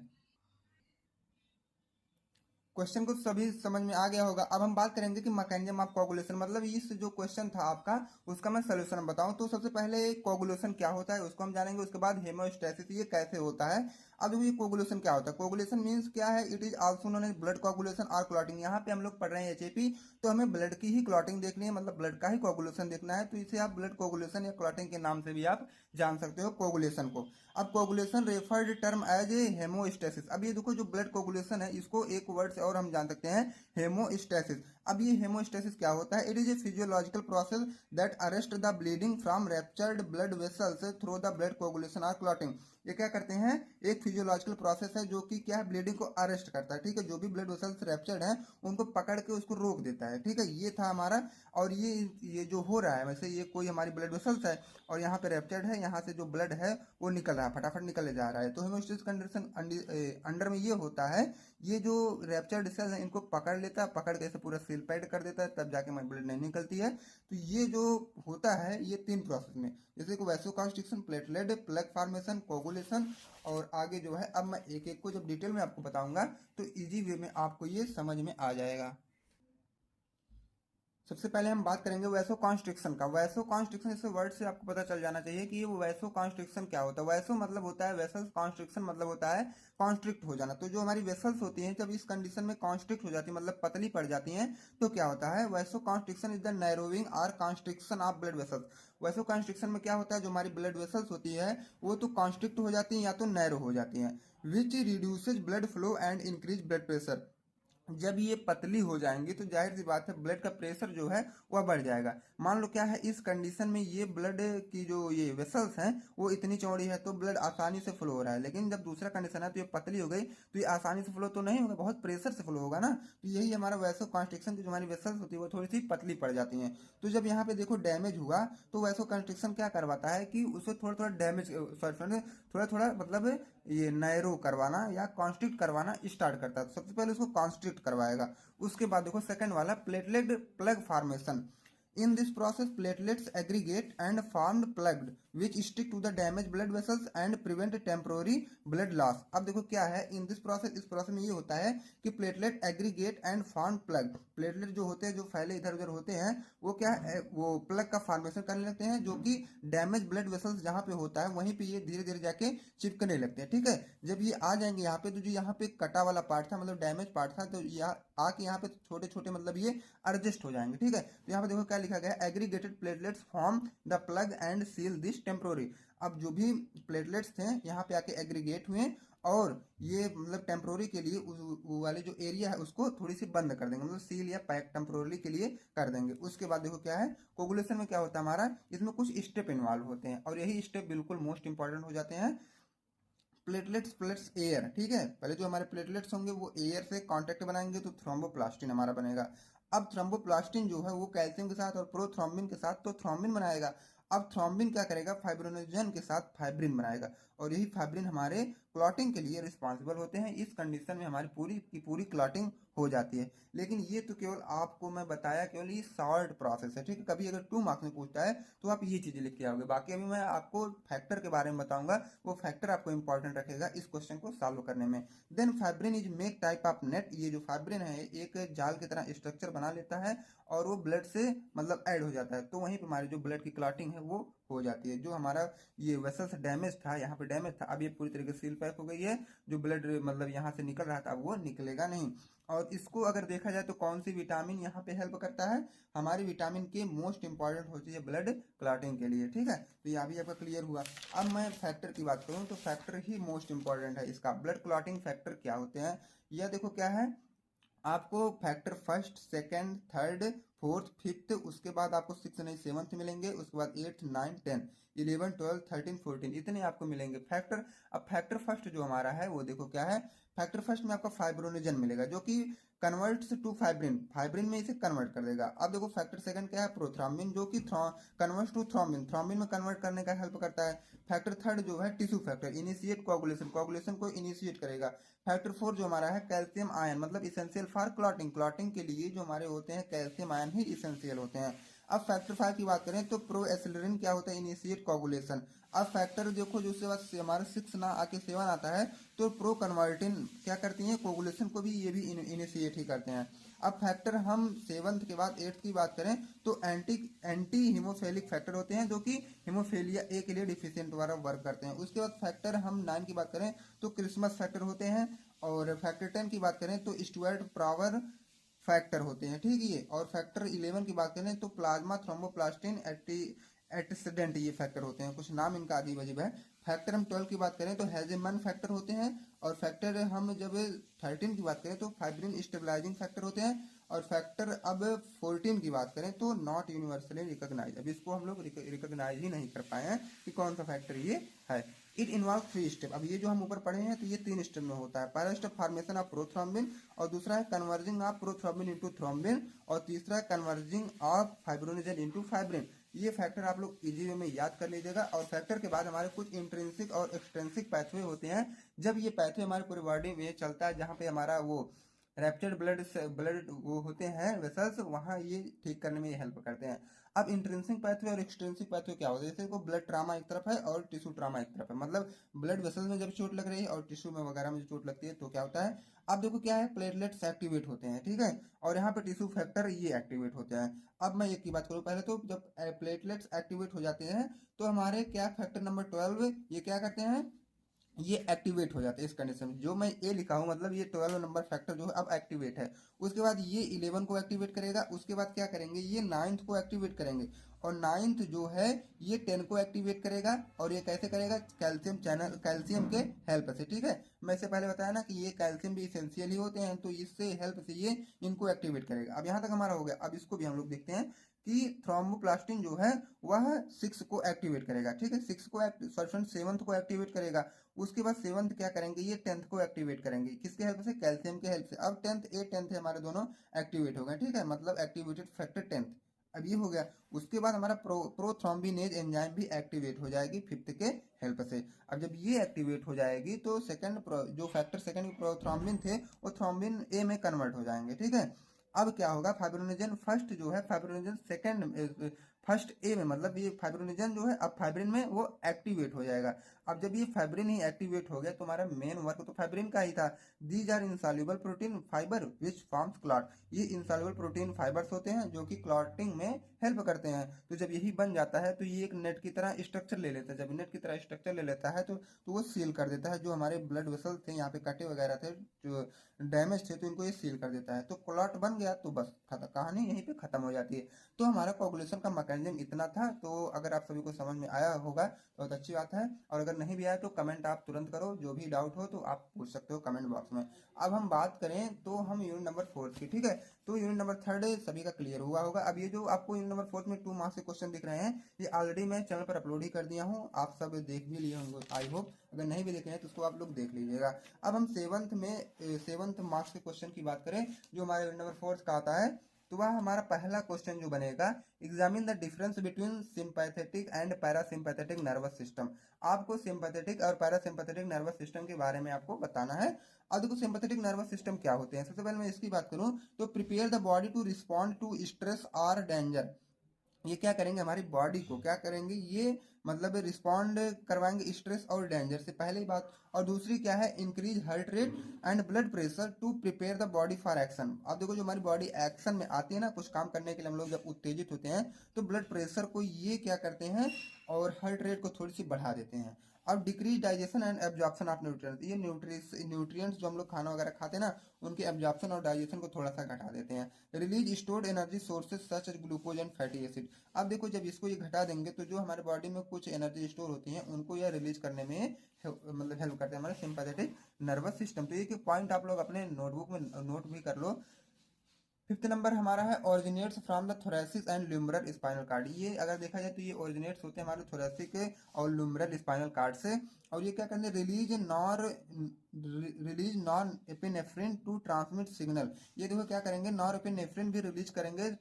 क्वेश्चन को सभी समझ में आ गया होगा। अब हम बात करेंगे कि मैकेनिज्म ऑफ कोगुलेशन, मतलब इस जो क्वेश्चन था आपका उसका मैं सोल्यूशन बताऊं। तो सबसे पहले कोगुलेशन क्या होता है उसको हम जानेंगे, उसके बाद हेमोस्टेसिस ये कैसे होता है। अब देखो ये कोगुलेशन क्या होता है, कोगुलेशन मींस क्या है, it is also known as blood coagulation और क्लॉटिंग। यहाँ पे हम लोग पढ़ रहे हैं एचएपी, तो हमें ब्लड की ही क्लॉटिंग देखनी है, मतलब ब्लड का ही कोगुलेशन देखना है, तो इसे आप ब्लड कोगुलेशन या क्लॉटिंग के नाम से भी आप जान सकते हो कोगुलेशन को। अब coagulation referred term as a haemostasis. अब ये देखो जो ब्लड कोगुलेशन है इसको एक वर्ड से और हम जान सकते हैं, हेमोस्टेसिस। अब ये हेमोस्टेसिस क्या होता है, it is A physiological process that arrest the bleeding from raptured blood vessels through the blood coagulation और क्लॉटिंग। ये क्या करते हैं, एक फिजियोलॉजिकल प्रोसेस है जो कि क्या है, ब्लीडिंग को अरेस्ट करता है। ठीक है, जो भी ब्लड वेसल्स रैप्चर्ड हैं उनको पकड़ के उसको रोक देता है। ठीक है, ये था हमारा। और ये जो हो रहा है, वैसे ये कोई हमारी ब्लड वेसल्स है और यहाँ पे रैप्चर्ड है, यहाँ से जो ब्लड है वो निकल रहा है, फटाफट निकले जा रहा है। तो हेमोस्टेसिस कंडीशन अंडर में ये होता है, ये जो रैप्चर्ड सेल है इनको पकड़ लेता है, पकड़ के इसे पूरा सील पैड कर देता है, तब जाके हमारी ब्लड नहीं निकलती है। तो ये जो होता है ये 3 प्रोसेस में, जैसे कि vasoconstriction, platelet plug formation, coagulation, और आगे जो है अब मैं एक एक को जब डिटेल में आपको बताऊंगा तो इजी वे में आपको ये समझ में आ जाएगा। सबसे पहले हम बात करेंगे वैसो कॉन्स्ट्रिक्शन का। वैसो कॉन्स्ट्रिक्शन, इस वर्ड से आपको पता चल जाना चाहिए कि ये वैसो कॉन्स्ट्रिक्शन क्या होता है। वैसो मतलब होता है वेसल्स, कॉन्स्ट्रिक्शन मतलब होता है कॉन्स्ट्रिक्ट हो जाना। तो जो हमारी वेसल्स होती हैं जब इस कंडीशन में कॉन्स्ट्रिक्ट हो जाती है, मतलब पतली पड़ जाती हैं, तो क्या होता है, vaso constriction is the narrowing और constriction of blood vessels. Vaso constriction में क्या होता है, जो हमारी ब्लड वेसल्स होती है वो तो कॉन्स्ट्रिक्ट हो जाती हैं या तो नैरो हो जाती हैं, which reduces blood flow and increase blood pressure. जब ये पतली हो जाएंगी तो जाहिर सी बात है ब्लड का प्रेशर जो है वह बढ़ जाएगा। मान लो क्या है, इस कंडीशन में ये ब्लड की जो ये वेसल्स हैं वो इतनी चौड़ी है तो ब्लड आसानी से फ्लो हो रहा है, लेकिन जब दूसरा कंडीशन है तो ये पतली हो गई तो ये आसानी से फ्लो तो नहीं होगा, बहुत प्रेशर से फ्लो होगा ना। तो यही हमारा वैसो कॉन्स्ट्रिक्शन की जो हमारी वेसल्स होती है वो थोड़ी सी पतली पड़ जाती हैं। तो जब यहाँ पे देखो डैमेज हुआ तो वैसो कॉन्स्ट्रिक्शन क्या करवाता है कि उसे थोड़ा थोड़ा डैमेज, सॉरी, थोड़ा थोड़ा मतलब ये नैरो करवाना या कॉन्स्ट्रिक्ट करवाना स्टार्ट करता है। तो सबसे पहले उसको कॉन्स्ट्रिक्ट करवाएगा, उसके बाद देखो सेकंड वाला platelet plug formation. In this process, platelets aggregate and formed plugged, which stick to the damaged blood vessels and prevent temporary blood loss. अब देखो क्या है, in this process, इस प्रोसेस में ये होता है कि platelet aggregate and form plug. Platelet जो होते हैं, जो फैले इधर उधर होते हैं, वो क्या है, वो प्लग का फॉर्मेशन करने लगते हैं, जो कि डैमेज ब्लड वेसल्स जहाँ पे होता है वहीं पे ये धीरे धीरे जाके चिपकने लगते हैं। ठीक है, जब ये आ जाएंगे यहाँ पे तो जो यहाँ पे कटा वाला पार्ट था, मतलब डैमेज पार्ट था, तो यहाँ आके यहाँ पे छोटे छोटे मतलब ये एडजस्ट हो जाएंगे। ठीक है, तो यहाँ पे देखो क्या लिखा गया है, aggregated platelets form the plug and seal this temporary. अब जो भी प्लेटलेट्स थे यहाँ पे आके एग्रीगेट हुए और ये मतलब टेम्पोररी के लिए वो वाले जो एरिया है उसको थोड़ी सी बंद कर देंगे, मतलब सील या पैक टेम्पोररी के लिए कर देंगे। उसके बाद देखो क्या है, कोगुलेशन में क्या होता है हमारा, इसमें कुछ स्टेप इन्वॉल्व होते हैं और यही स्टेप बिल्कुल मोस्ट इंपॉर्टेंट हो जाते हैं। प्लेटलेट्स प्लेट्स एयर, ठीक है, पहले जो हमारे प्लेटलेट्स होंगे वो एयर से कांटेक्ट बनाएंगे तो थ्रोम्बोप्लास्टिन हमारा बनेगा। अब थ्रोम्बोप्लास्टिन जो है वो कैल्शियम के साथ और प्रोथ्रोम्बिन के साथ तो थ्रोम्बिन बनाएगा। अब थ्रोम्बिन क्या करेगा, फाइब्रोनोजन के साथ फाइब्रिन बनाएगा और यही फाइब्रिन हमारे क्लॉटिंग के लिए रिस्पॉन्सिबल होते हैं। इस कंडीशन में हमारी पूरी की पूरी क्लॉटिंग हो जाती है। लेकिन ये तो केवल आपको मैं बताया, केवल ये शॉर्ट प्रोसेस है। ठीक है, कभी अगर 2 मार्क्स में पूछता है तो आप ये चीजें लिख के आओगे। बाकी अभी मैं आपको फैक्टर के बारे में बताऊंगा, वो फैक्टर आपको इंपॉर्टेंट रखेगा इस क्वेश्चन को सॉल्व करने में। Then fibrin is make type of net. ये जो फाइब्रिन है एक जाल की तरह स्ट्रक्चर बना लेता है और वो ब्लड से मतलब ऐड हो जाता है, तो वहीं पर हमारी जो ब्लड की क्लॉटिंग है वो हो जाती है। जो हमारा ये वेसल्स डैमेज था, यहाँ पे डैमेज था, अब ये पूरी तरीके से सील पैक हो गई है। जो ब्लड मतलब यहाँ से निकल रहा था अब वो निकलेगा नहीं। और इसको अगर देखा जाए तो कौन सी विटामिन यहाँ पे हेल्प करता है, हमारी विटामिन के मोस्ट इंपॉर्टेंट होती है ब्लड क्लॉटिंग के लिए। ठीक है, तो यहाँ भी आपका क्लियर हुआ। अब मैं फैक्टर की बात करूँ तो फैक्टर ही मोस्ट इंपॉर्टेंट है इसका। ब्लड क्लॉटिंग फैक्टर क्या होते हैं, यह देखो क्या है, आपको factor first, second, third, fourth, fifth, उसके बाद आपको सिक्स नहीं सेवंथ मिलेंगे, उसके बाद एट्थ, नाइन, 10, 11, 12, 13, 14, इतने आपको मिलेंगे फैक्टर। अब फैक्टर फर्स्ट जो हमारा है वो देखो क्या है, फैक्टर फर्स्ट में आपका फाइब्रोनिजन मिलेगा जो कि कन्वर्ट्स टू फाइब्रिन, फाइब्रिन में इसे कन्वर्ट कर देगा। अब देखो फैक्टर सेकंड क्या है, प्रोथ्राम्बिन, जो कि कन्वर्ट्स टू थ्रोम्बिन, थ्रोम्बिन में कन्वर्ट करने का हेल्प करता है। फैक्टर थर्ड जो है tissue factor, initiate coagulation, coagulation को इनिशिएट करेगा। फैक्टर फोर जो हमारा है कैल्शियम आयन, मतलब इसेंशियल फॉर क्लॉटिंग, क्लॉटिंग के लिए जो हमारे होते हैं कैल्शियम आयन ही इसेंशियल होते हैं। अब फैक्टर फाइव की बात करें तो प्रो एसिलरिन क्या होता है, इनिशिएट कोगुलेशन। अब फैक्टर देखो जो उसके बाद हमारा सिक्स ना आके सेवन आता है तो प्रो कन्वर्टिन क्या करती हैं, कोगुलेशन को भी ये भी इनिशिएट ही करते हैं। अब फैक्टर हम सेवंथ के बाद एट्थ की बात करें तो एंटी एंटी हीमोफेलिक फैक्टर होते हैं जो कि हीमोफेलिया ए के लिए डिफिशियंट द्वारा वर्क करते हैं। उसके बाद फैक्टर हम नाइन की बात करें तो क्रिसमस फैक्टर होते हैं। और फैक्टर 10 की बात करें तो स्टुअर्ट पावर फैक्टर होते हैं, ठीक है। और फैक्टर 11 की बात करें तो प्लाज्मा थ्रोम्बोप्लास्टिन एंटीऑक्सीडेंट, ये फैक्टर होते हैं, कुछ नाम इनका अजीब अजीब है। फैक्टर हम 12 की बात करें तो हेजेमन फैक्टर होते हैं। और फैक्टर हम जब 13 की बात करें तो फाइब्रिन स्टेबलाइजिंग फैक्टर होते हैं। और फैक्टर अब 14 की बात करें तो नॉट यूनिवर्सली रिकॉग्नाइज, अब इसको हम लोग रिकॉग्नाइज ही नहीं कर पाए हैं कि कौन सा फैक्टर ये है। इट इन्वॉल्व थ्री स्टेप, अब ये जो हम ऊपर पढ़े हैं तो ये तीन स्टेप में होता है। पहला स्टेप फॉर्मेशन ऑफ प्रोथ्रोम्बिन, और दूसरा है converging of prothrombin into thrombin, और तीसरा है कन्वर्जिंग ऑफ फाइब्रोनिजन इनटू फाइब्रिन। ये फैक्टर आप लोग इजी वे में याद कर लीजिएगा। और फैक्टर के बाद हमारे कुछ इंट्रिंसिक और एक्सट्रिंसिक पैथवे होते हैं। जब ये पैथवे हमारे पूरी बॉडी में चलता है, जहाँ पे हमारा वो रैप्चर्ड ब्लड ब्लड वो होते हैं वेसल्स, वहाँ ये ठीक करने में ये हेल्प करते हैं। अब इंट्रिंसिक पैथवे और एक्सट्रिंसिक पैथवे क्या होता है, जैसे को ब्लड ट्रामा एक तरफ है और टिश्यू ट्रामा एक तरफ है, मतलब ब्लड वेसल्स में जब चोट लग रही है और टिश्यू में वगैरह में जो चोट लगती है तो क्या होता है, अब देखो क्या है, प्लेटलेट्स एक्टिवेट होते हैं, ठीक है। और यहाँ पे टिश्यू फैक्टर ये एक्टिवेट होते हैं। अब मैं एक की बात करूँ, पहले तो जब प्लेटलेट्स एक्टिवेट हो जाते हैं तो हमारे क्या फैक्टर नंबर 12 ये क्या करते हैं, ये एक्टिवेट हो जाते हैं। इस कंडीशन में जो मैं ए लिखा हूँ मतलब ये 12 नंबर फैक्टर जो है अब एक्टिवेट है। उसके बाद ये 11 को एक्टिवेट करेगा, उसके बाद क्या करेंगे, ये नाइन्थ को एक्टिवेट करेंगे, और नाइन्थ जो है ये 10 को एक्टिवेट करेगा। और ये कैसे करेगा, कैल्शियम चैनल, कैल्शियम के हेल्प से, ठीक है। मैं इससे पहले बताया ना कि ये कैल्शियम भी इसेंशियल ही होते हैं, तो इससे हेल्प से ये इनको एक्टिवेट करेगा। अब यहाँ तक हमारा हो गया। अब इसको भी हम लोग देखते हैं कि थ्रोम्बोप्लास्टिन जो है वह सिक्स को एक्टिवेट करेगा, ठीक है, सिक्स को सॉरी सेवंथ को एक्टिवेट करेगा। उसके बाद सेवंथ क्या करेंगे, ये 10th को एक्टिवेट करेंगे, किसके हेल्प से, कैल्शियम के हेल्प से। अब 10th ए 10th है हमारे दोनों एक्टिवेट हो गए, ठीक है, मतलब एक्टिवेटेड फैक्टर 10th। अब ये हो गया। उसके बाद हमारा प्रोथ्रोम्बिनेज एंजाइम भी एक्टिवेट हो जाएगी फिफ्थ के हेल्प से। अब जब ये एक्टिवेट हो जाएगी तो सेकंड जो फैक्टर सेकंड प्रोथ्रोम्बिन थे वो थ्रोम्बिन ए में कन्वर्ट हो जाएंगे, ठीक है। अब क्या होगा, फाइब्रोनिजन फर्स्ट जो है, फाइब्रोनिजन सेकंड फर्स्ट ए में, मतलब ये फाइब्रोनिजन जो है अब फाइब्रिन में वो एक्टिवेट हो जाएगा। अब जब ये फाइब्रिन ही एक्टिवेट हो गया तो हमारा मेन वर्क तो फाइब्रिन का ही था। These are insoluble protein fibre which forms clot, ये इंसॉल्युबल प्रोटीन फाइबर्स होते हैं जो कि क्लॉटिंग में हेल्प करते हैं। तो जब यही बन जाता है तो ये एक नेट की तरह स्ट्रक्चर ले लेता है। जब नेट की तरह स्ट्रक्चर ले लेता है तो वो सील कर देता है। जो हमारे ब्लड वेसल थे यहाँ पे कटे वगैरह थे जो डैमेज थे तो इनको ये सील कर देता है। तो क्लॉट बन गया तो बस कहानी यहीं पे खत्म हो जाती है। तो हमारा कोगुलेशन का मैकेनिज्म इतना था। तो अगर आप सभी को समझ में आया होगा तो बहुत अच्छी बात है, और अगर नहीं भी आया तो कमेंट आप तुरंत करो, जो भी डाउट हो तो आप पूछ सकते हो कमेंट बॉक्स में। अब हम बात करें तो हम यूनिट नंबर 4 की, ठीक है। तो यूनिट नंबर 3 सभी का क्लियर हुआ होगा। अब ये जो आपको यूनिट नंबर 4 में 2 मार्क्स के क्वेश्चन दिख रहे हैं ये ऑलरेडी मैं चैनल पर अपलोड ही कर दिया हूँ, आप सब देख भी लिए होंगे आई होप। अगर नहीं भी देखे हैं तो उसको आप लोग देख लीजिएगा। अब हम सेवंथ मार्क्स के क्वेश्चन की बात करें जो हमारे यूनिट नंबर 4 का आता है, तो वह हमारा पहला क्वेश्चन जो बनेगा, examine the difference between sympathetic and parasympathetic nervous system. आपको सिंपैथेटिक और पैरासिम्पैथेटिक नर्वस सिस्टम के बारे में आपको बताना है। अब देखो सिंपैथेटिक नर्वस सिस्टम क्या होते हैं, सबसे पहले मैं इसकी बात करूं तो prepare the body to respond to stress और डेंजर। ये क्या करेंगे, हमारी बॉडी को क्या करेंगे, ये मतलब रिस्पॉन्ड करवाएंगे स्ट्रेस और डेंजर से, पहली बात। और दूसरी क्या है, increase heart rate and blood pressure to prepare the body for action. अब देखो जो हमारी बॉडी एक्शन में आती है ना, कुछ काम करने के लिए हम लोग जब उत्तेजित होते हैं तो ब्लड प्रेशर को ये क्या करते हैं और हार्ट रेट को थोड़ी सी बढ़ा देते हैं। अब decrease digestion and absorption of nutrients, ये न्यूट्रिएंट्स जो हम लोग खाना वगैरह खाते हैं ना, उनके एब्जॉर्प्शन और डाइजेशन को थोड़ा सा घटा देते हैं। Release stored energy sources such as glucose and fatty acid. अब देखो जब इसको ये घटा देंगे तो जो हमारे बॉडी में कुछ एनर्जी स्टोर होती है उनको यह रिलीज करने में मतलब हेल्प करते हैं हमारे सिंपैथेटिक नर्वस सिस्टम। तो ये पॉइंट आप लोग अपने नोटबुक में नोट भी कर लो। फिफ्थ नंबर हमारा है originates from the thoracic and lumbar spinal cord. ये अगर देखा जाए तो ये ओरिजिनेट्स होते हैं हमारे थोरेसिक और ल्यूमरल स्पाइनल कार्ड से। और ये क्या करते हैं, release non epinephrine to transmit signal. ये देखो क्या करेंगे, नॉन एपिनेफ्रिन भी रिलीज करेंगे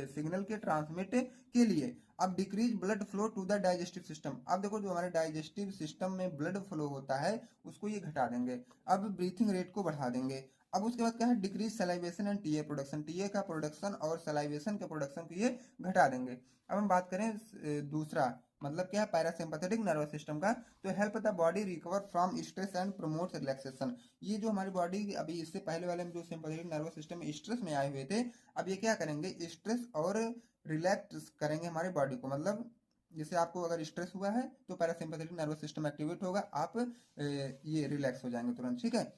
सिग्नल के ट्रांसमिट के लिए। अब decrease blood flow to the digestive system. अब देखो जो हमारे डाइजेस्टिव सिस्टम में ब्लड फ्लो होता है उसको ये घटा देंगे। अब ब्रीथिंग रेट को बढ़ा देंगे। अब उसके बाद क्या है, decrease salivation and TA production, TA का प्रोडक्शन और सलाइवेशन के प्रोडक्शन को ये घटा देंगे। अब हम बात करें दूसरा मतलब क्या है, पैरासिम्पैथेटिक नर्वस सिस्टम का, तो help the body recover from stress and promotes relaxation. ये जो हमारी बॉडी अभी इससे पहले वाले में जो सिंपैथेटिक नर्वस सिस्टम में स्ट्रेस में आए हुए थे, अब ये क्या करेंगे, स्ट्रेस और रिलैक्स करेंगे हमारी बॉडी को। मतलब जैसे आपको अगर स्ट्रेस हुआ है तो पैरासिम्पैथेटिक नर्वस सिस्टम एक्टिवेट होगा, आप ये रिलैक्स हो जाएंगे तुरंत, ठीक है।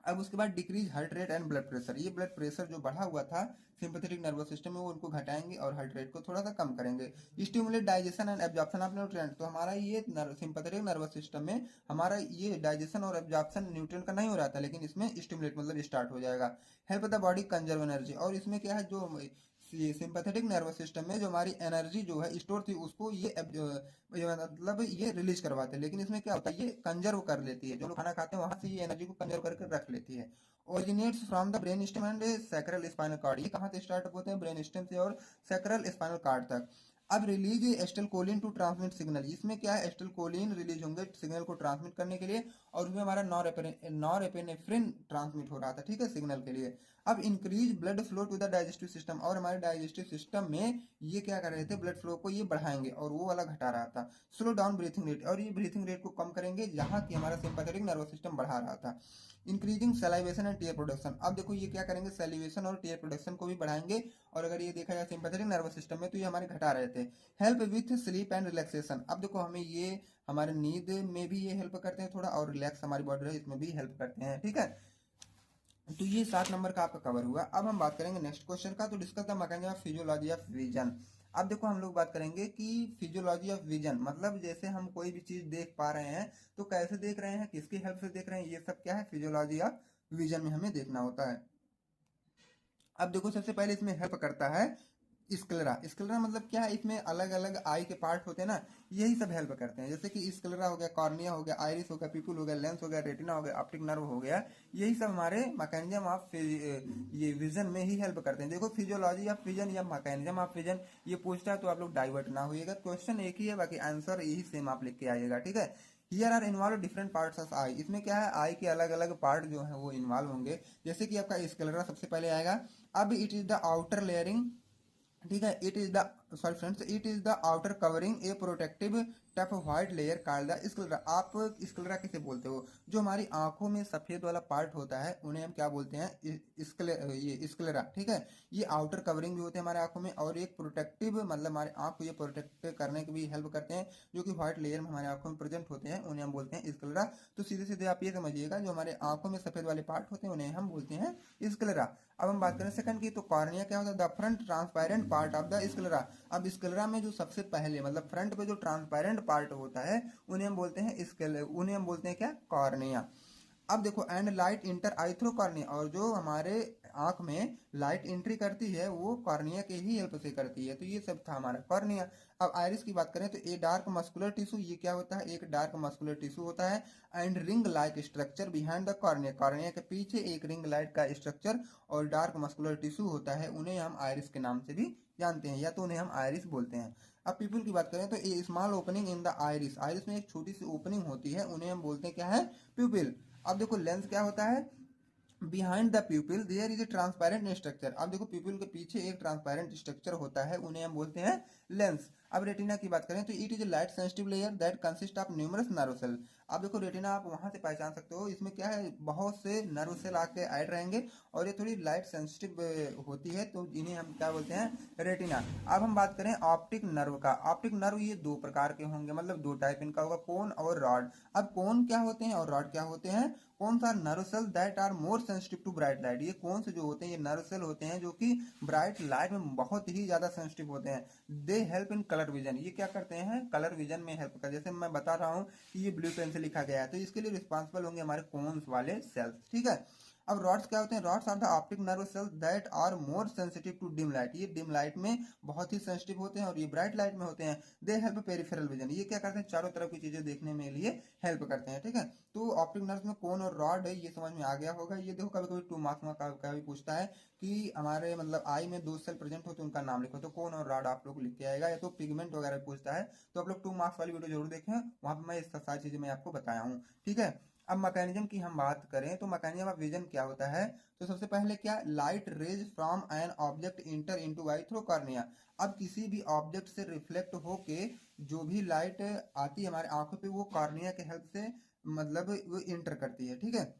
अब उसके बाद decrease heart rate and blood pressure, ये ब्लड प्रेशर जो बढ़ा हुआ था सिंपैथेटिक नर्वस सिस्टम में वो उनको घटाएंगे और हार्ट रेट को थोड़ा सा कम करेंगे। Stimulate digestion and absorption of nutrient, तो हमारा ये सिंपैथेटिक नर्वस सिस्टम में हमारा ये डाइजेशन और एब्जॉर्प्शन न्यूट्रिएंट का नहीं हो रहा था, लेकिन इसमें स्टिमुलेट मतलब स्टार्ट हो जाएगा। Help the body conserve energy, और इसमें क्या है, जो ये सिंपैथेटिक नर्वस सिस्टम में जो हमारी एनर्जी जो है स्टोर थी उसको ये मतलब ये रिलीज करवाते हैं, लेकिन इसमें क्या होता है, ये कंजर्व कर लेती है, जो लोग खाना खाते हैं वहां से ये एनर्जी को कंजर्व करके रख लेती है। Originates from the brain stem and sacral spinal cord, ये कहाँ से स्टार्ट होते हैं, ब्रेन स्टेम से और सैक्रल स्पाइनल कार्ड तक। अब रिलीज एस्टिलकोलिन टू ट्रांसमिट सिग्नल, इसमें क्या है, एस्टिलकोलिन रिलीज होंगे सिग्नल को ट्रांसमिट करने के लिए, और उसमें हमारा नॉरएपिनेफ्रिन ट्रांसमिट हो रहा था, ठीक है, सिग्नल के लिए। अब increase blood flow to the digestive system, और हमारे डाइजेस्टिव सिस्टम में ये क्या कर रहे थे, ब्लड फ्लो को ये बढ़ाएंगे और वो वाला घटा रहा था। स्लो डाउन ब्रीथिंग रेट, और ये ब्रीथिंग रेट को कम करेंगे जहाँ की हमारा सिंपैथेटिक नर्वस सिस्टम बढ़ा रहा था। Increasing salivation and tear production, अब देखो ये क्या करेंगे, सैलिवेशन और टीयर प्रोडक्शन को भी बढ़ाएंगे, और अगर ये देखा जाए सिंपैथेटिक नर्वस सिस्टम में तो ये हमारे घटा रहे थे। Help with sleep and relaxation, अब देखो हमें ये हमारे नींद में भी ये हेल्प करते हैं थोड़ा, और रिलैक्स हमारी बॉडी है इसमें भी हेल्प करते हैं, ठीक है। तो ये 7 नंबर का आपका कवर हुआ। अब हम बात करेंगे नेक्स्ट क्वेश्चन का, तो discuss the mechanism of physiology of vision. अब देखो हम लोग बात करेंगे कि फिजियोलॉजी ऑफ विजन मतलब जैसे हम कोई भी चीज देख पा रहे हैं तो कैसे देख रहे हैं, किसकी हेल्प से देख रहे हैं, ये सब क्या है, फिजियोलॉजी ऑफ विजन में हमें देखना होता है। अब देखो सबसे पहले इसमें हेल्प करता है स्क्लेरा। स्क्लेरा मतलब क्या है, इसमें अलग अलग आई के पार्ट होते हैं ना, यही सब हेल्प करते हैं। जैसे कि स्क्लेरा हो गया, कॉर्निया हो गया, आइरिस हो गया, पिपुल हो गया, लेंस हो गया, रेटिना हो गया, ऑप्टिक नर्व हो गया, यही सब हमारे मैकेनिज्म ऑफ ये विजन में ही हेल्प करते हैं। देखो फिजियोलॉजी ऑफ विजन या मैकेनिज्म ऑफ विजन ये पूछता है तो आप लोग डाइवर्ट ना होइएगा, क्वेश्चन एक ही है, बाकी आंसर यही सेम आप लिख के आइएगा, ठीक है। Here are involve different parts of eye, इसमें क्या है, आई के अलग अलग पार्ट जो है वो इन्वॉल्व होंगे। जैसे कि आपका स्क्लेरा सबसे पहले आएगा। अब it is the outer layering, ठीक है, it is the sorry friends, it is the outer covering A protective tough white layer called the sclera. आप स्क्लेरा किसे बोलते हो, जो हमारी आंखों में सफेद वाला पार्ट होता है उन्हें हम क्या बोलते हैं, ये स्क्लेरा, ठीक है। ये आउटर कवरिंग भी होते हैं हमारे आंखों में, और एक प्रोटेक्टिव मतलब हमारे आंख को ये प्रोटेक्ट करने की भी हेल्प करते हैं, जो कि व्हाइट लेयर में हमारे आंखों में प्रेजेंट होते हैं, उन्हें हम बोलते हैं स्क्लेरा। तो सीधे सीधे आप ये समझिएगा, जो हमारे आंखों में सफेद वाले पार्ट होते हैं उन्हें हम बोलते हैं स्क्लेरा। अब हम बात करें सेकंड की, तो कॉर्निया क्या होता है, the front transparent part of the sclera. अब स्क्लेरा में जो सबसे पहले मतलब फ्रंट पे जो ट्रांसपेरेंट पार्ट होता है उन्हें हम बोलते हैं उन्हें हम बोलते हैं क्या, कॉर्निया। अब देखो and light inter I through cornea, और जो हमारे आंख में लाइट एंट्री करती है वो कॉर्निया के ही हेल्प से करती है, तो ये सब था हमारा कॉर्निया। अब आइरिस की बात करें तो ए डार्क मस्कुलर टिश्यू, ये क्या होता है, एक डार्क मस्कुलर टिश्यू होता है, and ring like structure behind the cornea, cornea के पीछे एक रिंग लाइट का स्ट्रक्चर और डार्क मस्कुलर टिश्यू होता है, उन्हें हम आइरिस के नाम से भी जानते हैं, या तो उन्हें हम आइरिस बोलते हैं। अब पीपल की बात करें तो a small opening in the iris, iris में एक छोटी सी ओपनिंग होती है, उन्हें हम बोलते हैं क्या है, प्यूपिल। अब देखो लेंस क्या होता है, behind the pupil there is a transparent structure. अब देखो प्यूपिल के पीछे एक ट्रांसपेरेंट स्ट्रक्चर होता है, उन्हें हम बोलते हैं लेंस। अब रेटिना की बात करें तो it is light sensitive layer that consist of numerous nerve cell. अब देखो रेटिना आप वहां से पहचान सकते हो, इसमें क्या है, बहुत से नर्व सेल आके ऐड रहेंगे और ये थोड़ी लाइट सेंसिटिव होती है, तो इन्हें हम क्या बोलते हैं, रेटिना। अब हम बात करें ऑप्टिक नर्व का। ऑप्टिक नर्व ये दो प्रकार के होंगे, मतलब दो टाइप इनका होगा, कोन और रॉड। अब कोन क्या होते हैं और रॉड क्या होते हैं? कौन सा nerve cell that are more sensitive to bright light. ये कौन से जो होते हैं, ये नर्व सेल होते हैं जो कि ब्राइट लाइट में बहुत ही ज्यादा सेंसिटिव होते हैं। They help in colour vision. ये क्या करते हैं, कलर विजन में हेल्प करते हैं। जैसे मैं बता रहा हूँ कि ये ब्लू पेन से लिखा गया है, तो इसके लिए रिस्पॉन्सिबल होंगे हमारे कोन्स वाले सेल्स, ठीक है। अब रॉड्स क्या होते हैं? Rods are the optic nerve cells that are more sensitive to dim light. ये डिम लाइट में बहुत ही सेंसिटिव होते हैं और ये ब्राइट लाइट में होते हैं। They help peripheral vision. ये क्या करते हैं, चारों तरफ की चीजें देखने में लिए हेल्प करते हैं, ठीक है। तो ऑप्टिक नर्व में कोन और रॉड है, ये समझ में आ गया होगा। ये देखो कभी कभी 2 मार्क्स में कभी पूछता है कि हमारे मतलब आई में 2 सेल प्रेजेंट हो तो उनका नाम लिखो, तो कोन और रॉड आप लोग लिख के आएगा। या तो पिगमेंट वगैरह पूछता है तो आप लोग 2 मार्क्स वाली वीडियो जरूर देखें, वहां पर मैं इस सारी चीजें मैं आपको बताया हूँ, ठीक है। अब मैकेनिज्म की हम बात करें तो मैकेनिज्म ऑफ विजन क्या होता है? तो सबसे पहले क्या, light rays from an object inter into I through cornea. अब किसी भी ऑब्जेक्ट से रिफ्लेक्ट होके जो भी लाइट आती है हमारे आंखों पे, वो कॉर्निया के हेल्प से मतलब वो इंटर करती है, ठीक है।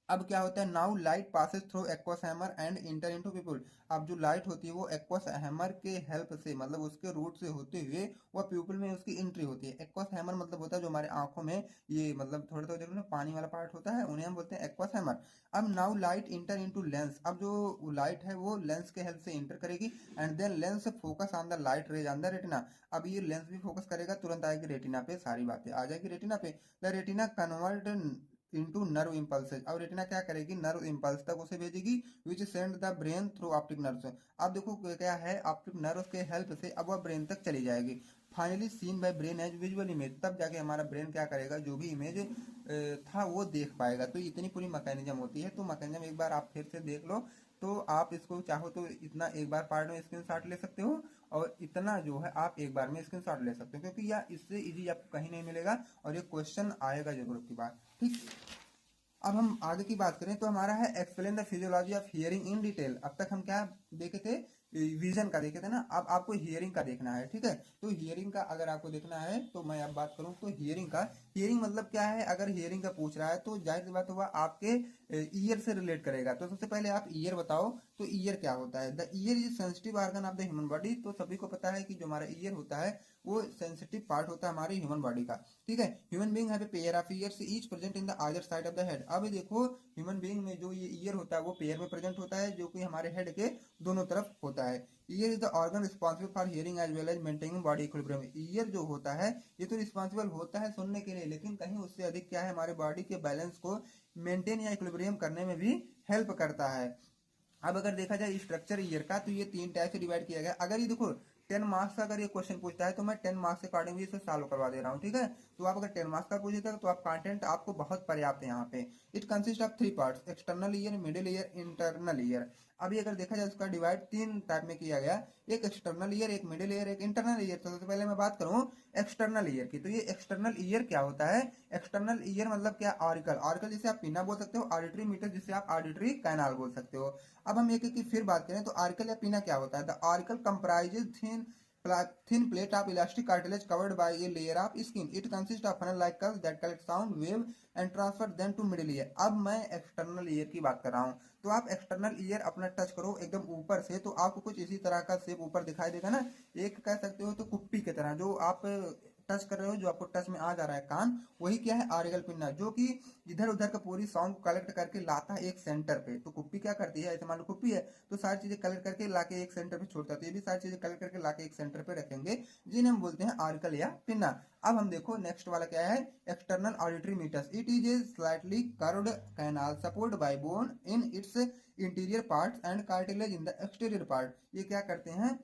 अब क्या होता है, now light passes through aqueous hammer and inter into people. अब जो लाइट होती है वो एक्वस हैमर के हेल्प से, मतलब उसके रूट से होते हुए वह प्यूपिल में उसकी एंट्री होती है। एक्वस हैमर मतलब होता है जो हमारे आंखों में ये मतलब थोड़े थोड़े ना पानी वाला पार्ट होता है, उन्हें हम बोलते हैं एक्वस हैमर। अब now light enter into lens. अब जो लाइट है वो लेंस के हेल्प से इंटर करेगी and then lens focus on the light rays on the retina. अब ये लेंस भी फोकस करेगा, तुरंत आएगी रेटिना पे, सारी बातें आ जाएगी रेटिना पे। The retina convert into nerve impulses. अब रेटिना क्या करेगी, नर्व इम्पल्स तक उसे भेजेगी, which send the brain through optic nerve. अब देखो क्या है, ऑप्टिक नर्व के हेल्प से अब वह ब्रेन तक चली जाएगी। Finally seen by brain as visual image. तब जाके हमारा ब्रेन क्या करेगा, जो भी इमेज था वो देख पाएगा। तो इतनी पूरी मैकेनिज्म होती है। तो मैकेनिज्म एक बार आप फिर से देख लो, तो आप इसको चाहो तो इतना एक बार पार्ट में स्क्रीनशॉट ले सकते हो और इतना जो है आप एक बार में स्क्रीनशॉट ले सकते हो, क्योंकि यह इससे इजी आपको कहीं नहीं मिलेगा और ये क्वेश्चन आएगा जरूर की बात, ठीक। अब हम आगे की बात करें तो हमारा है explain the physiology of hearing in detail. अब तक हम क्या देखे थे, विजन का देखे थे ना। अब आपको हियरिंग का देखना है, ठीक है। तो हियरिंग का अगर आपको देखना है तो मैं अब बात करूं तो हियरिंग का, हियरिंग मतलब क्या है, अगर हियरिंग का पूछ रहा है तो जाहिर सी बात हुआ आपके ईयर से रिलेट करेगा। तो सबसे पहले आप ईयर बताओ, तो ईयर क्या होता है? The year is sensitive organ of the human body. तो सभी को पता है कि जो हमारा ईयर होता है वो सेंसिटिव पार्ट होता है हमारे ह्यूमन बॉडी का, ठीक है। Human being have a pair of years each present in the other side of the head. अब देखो ह्यूमन बीइंग में जो ये ईयर होता है वो पेयर में प्रेजेंट होता है, जो कि हमारे हेड के दोनों तरफ होता है। Ear is the organ responsible for hearing as well as maintaining body equilibrium. Ear जो होता है ये तो रिस्पॉन्सिबल होता है सुनने के लिए, लेकिन कहीं उससे अधिक क्या है, हमारे बॉडी के बैलेंस को मेंटेन या इक्विलिब्रियम करने में भी हेल्प करता है। अब अगर देखा जाए स्ट्रक्चर ईयर का, तो ये 3 टाइप से डिवाइड किया गया। अगर ये देखो 10 मार्क्स का अगर ये क्वेश्चन पूछता है तो मैं 10 मार्क्स के अकॉर्डिंग भी इसे सॉल्व करवा दे रहा हूँ, ठीक है। तो आप अगर 10 मार्क्स का पूछेगा तो आप कंटेंट आपको बहुत पर्याप्त है यहाँ पे। It consist of 3 parts, external ear, middle ear, internal ear. अभी अगर देखा जाए उसका डिवाइड 3 टाइप में किया गया, एक एक्सटर्नल ईयर, एक मिडिल ईयर, एक इंटरनल ईयर। तो सबसे पहले मैं बात करूँ एक्सटर्नल ईयर की, तो ये एक्सटर्नल ईयर क्या होता है? एक्सटर्नल ईयर मतलब क्या, ऑरिकल। ऑरिकल जिसे आप पिना बोल सकते हो, ऑडिटरी मीटर जिसे आप ऑडिटरी कैनाल बोल सकते हो। अब हम एक एक की फिर बात करें तो आर्कल या पिना क्या होता है? The auricle comprises thin plate of elastic cartilage covered by a layer of skin. It consist of funnel like curves that collect sound wave and transfer them to middle ear. अब मैं एक्सटर्नल ईयर की बात कर रहा हूँ, तो आप external ear अपना टच करो एकदम ऊपर से, तो आपको कुछ इसी तरह का शेप ऊपर दिखाई देगा ना, एक कह सकते हो तो कुप्पी की तरह। जो आप टच कर रहे हो, जो आपको टच में आ जा रहा है कान, वही क्या है, आर्गल पिन्ना, जो कि इधर उधर का पूरी साउंड को कलेक्ट करके लाता है एक सेंटर पे। तो कुप्पी क्या करती है, ऐसे मान लो कुप्पी है तो सारी चीजें कलेक्ट करके लाके एक सेंटर पे छोड़ता है, तो ये भी सारी चीजें कलेक्ट करके लाके एक सेंटर पे रखेंगे, जिन्हें हम बोलते हैं आर्कल या पिन्ना। अब हम देखो नेक्स्ट वाला क्या है, external auditory meters. It is a slightly curved canal support by bone in its interior parts and cartilage in the exterior part. ये क्या करते हैं,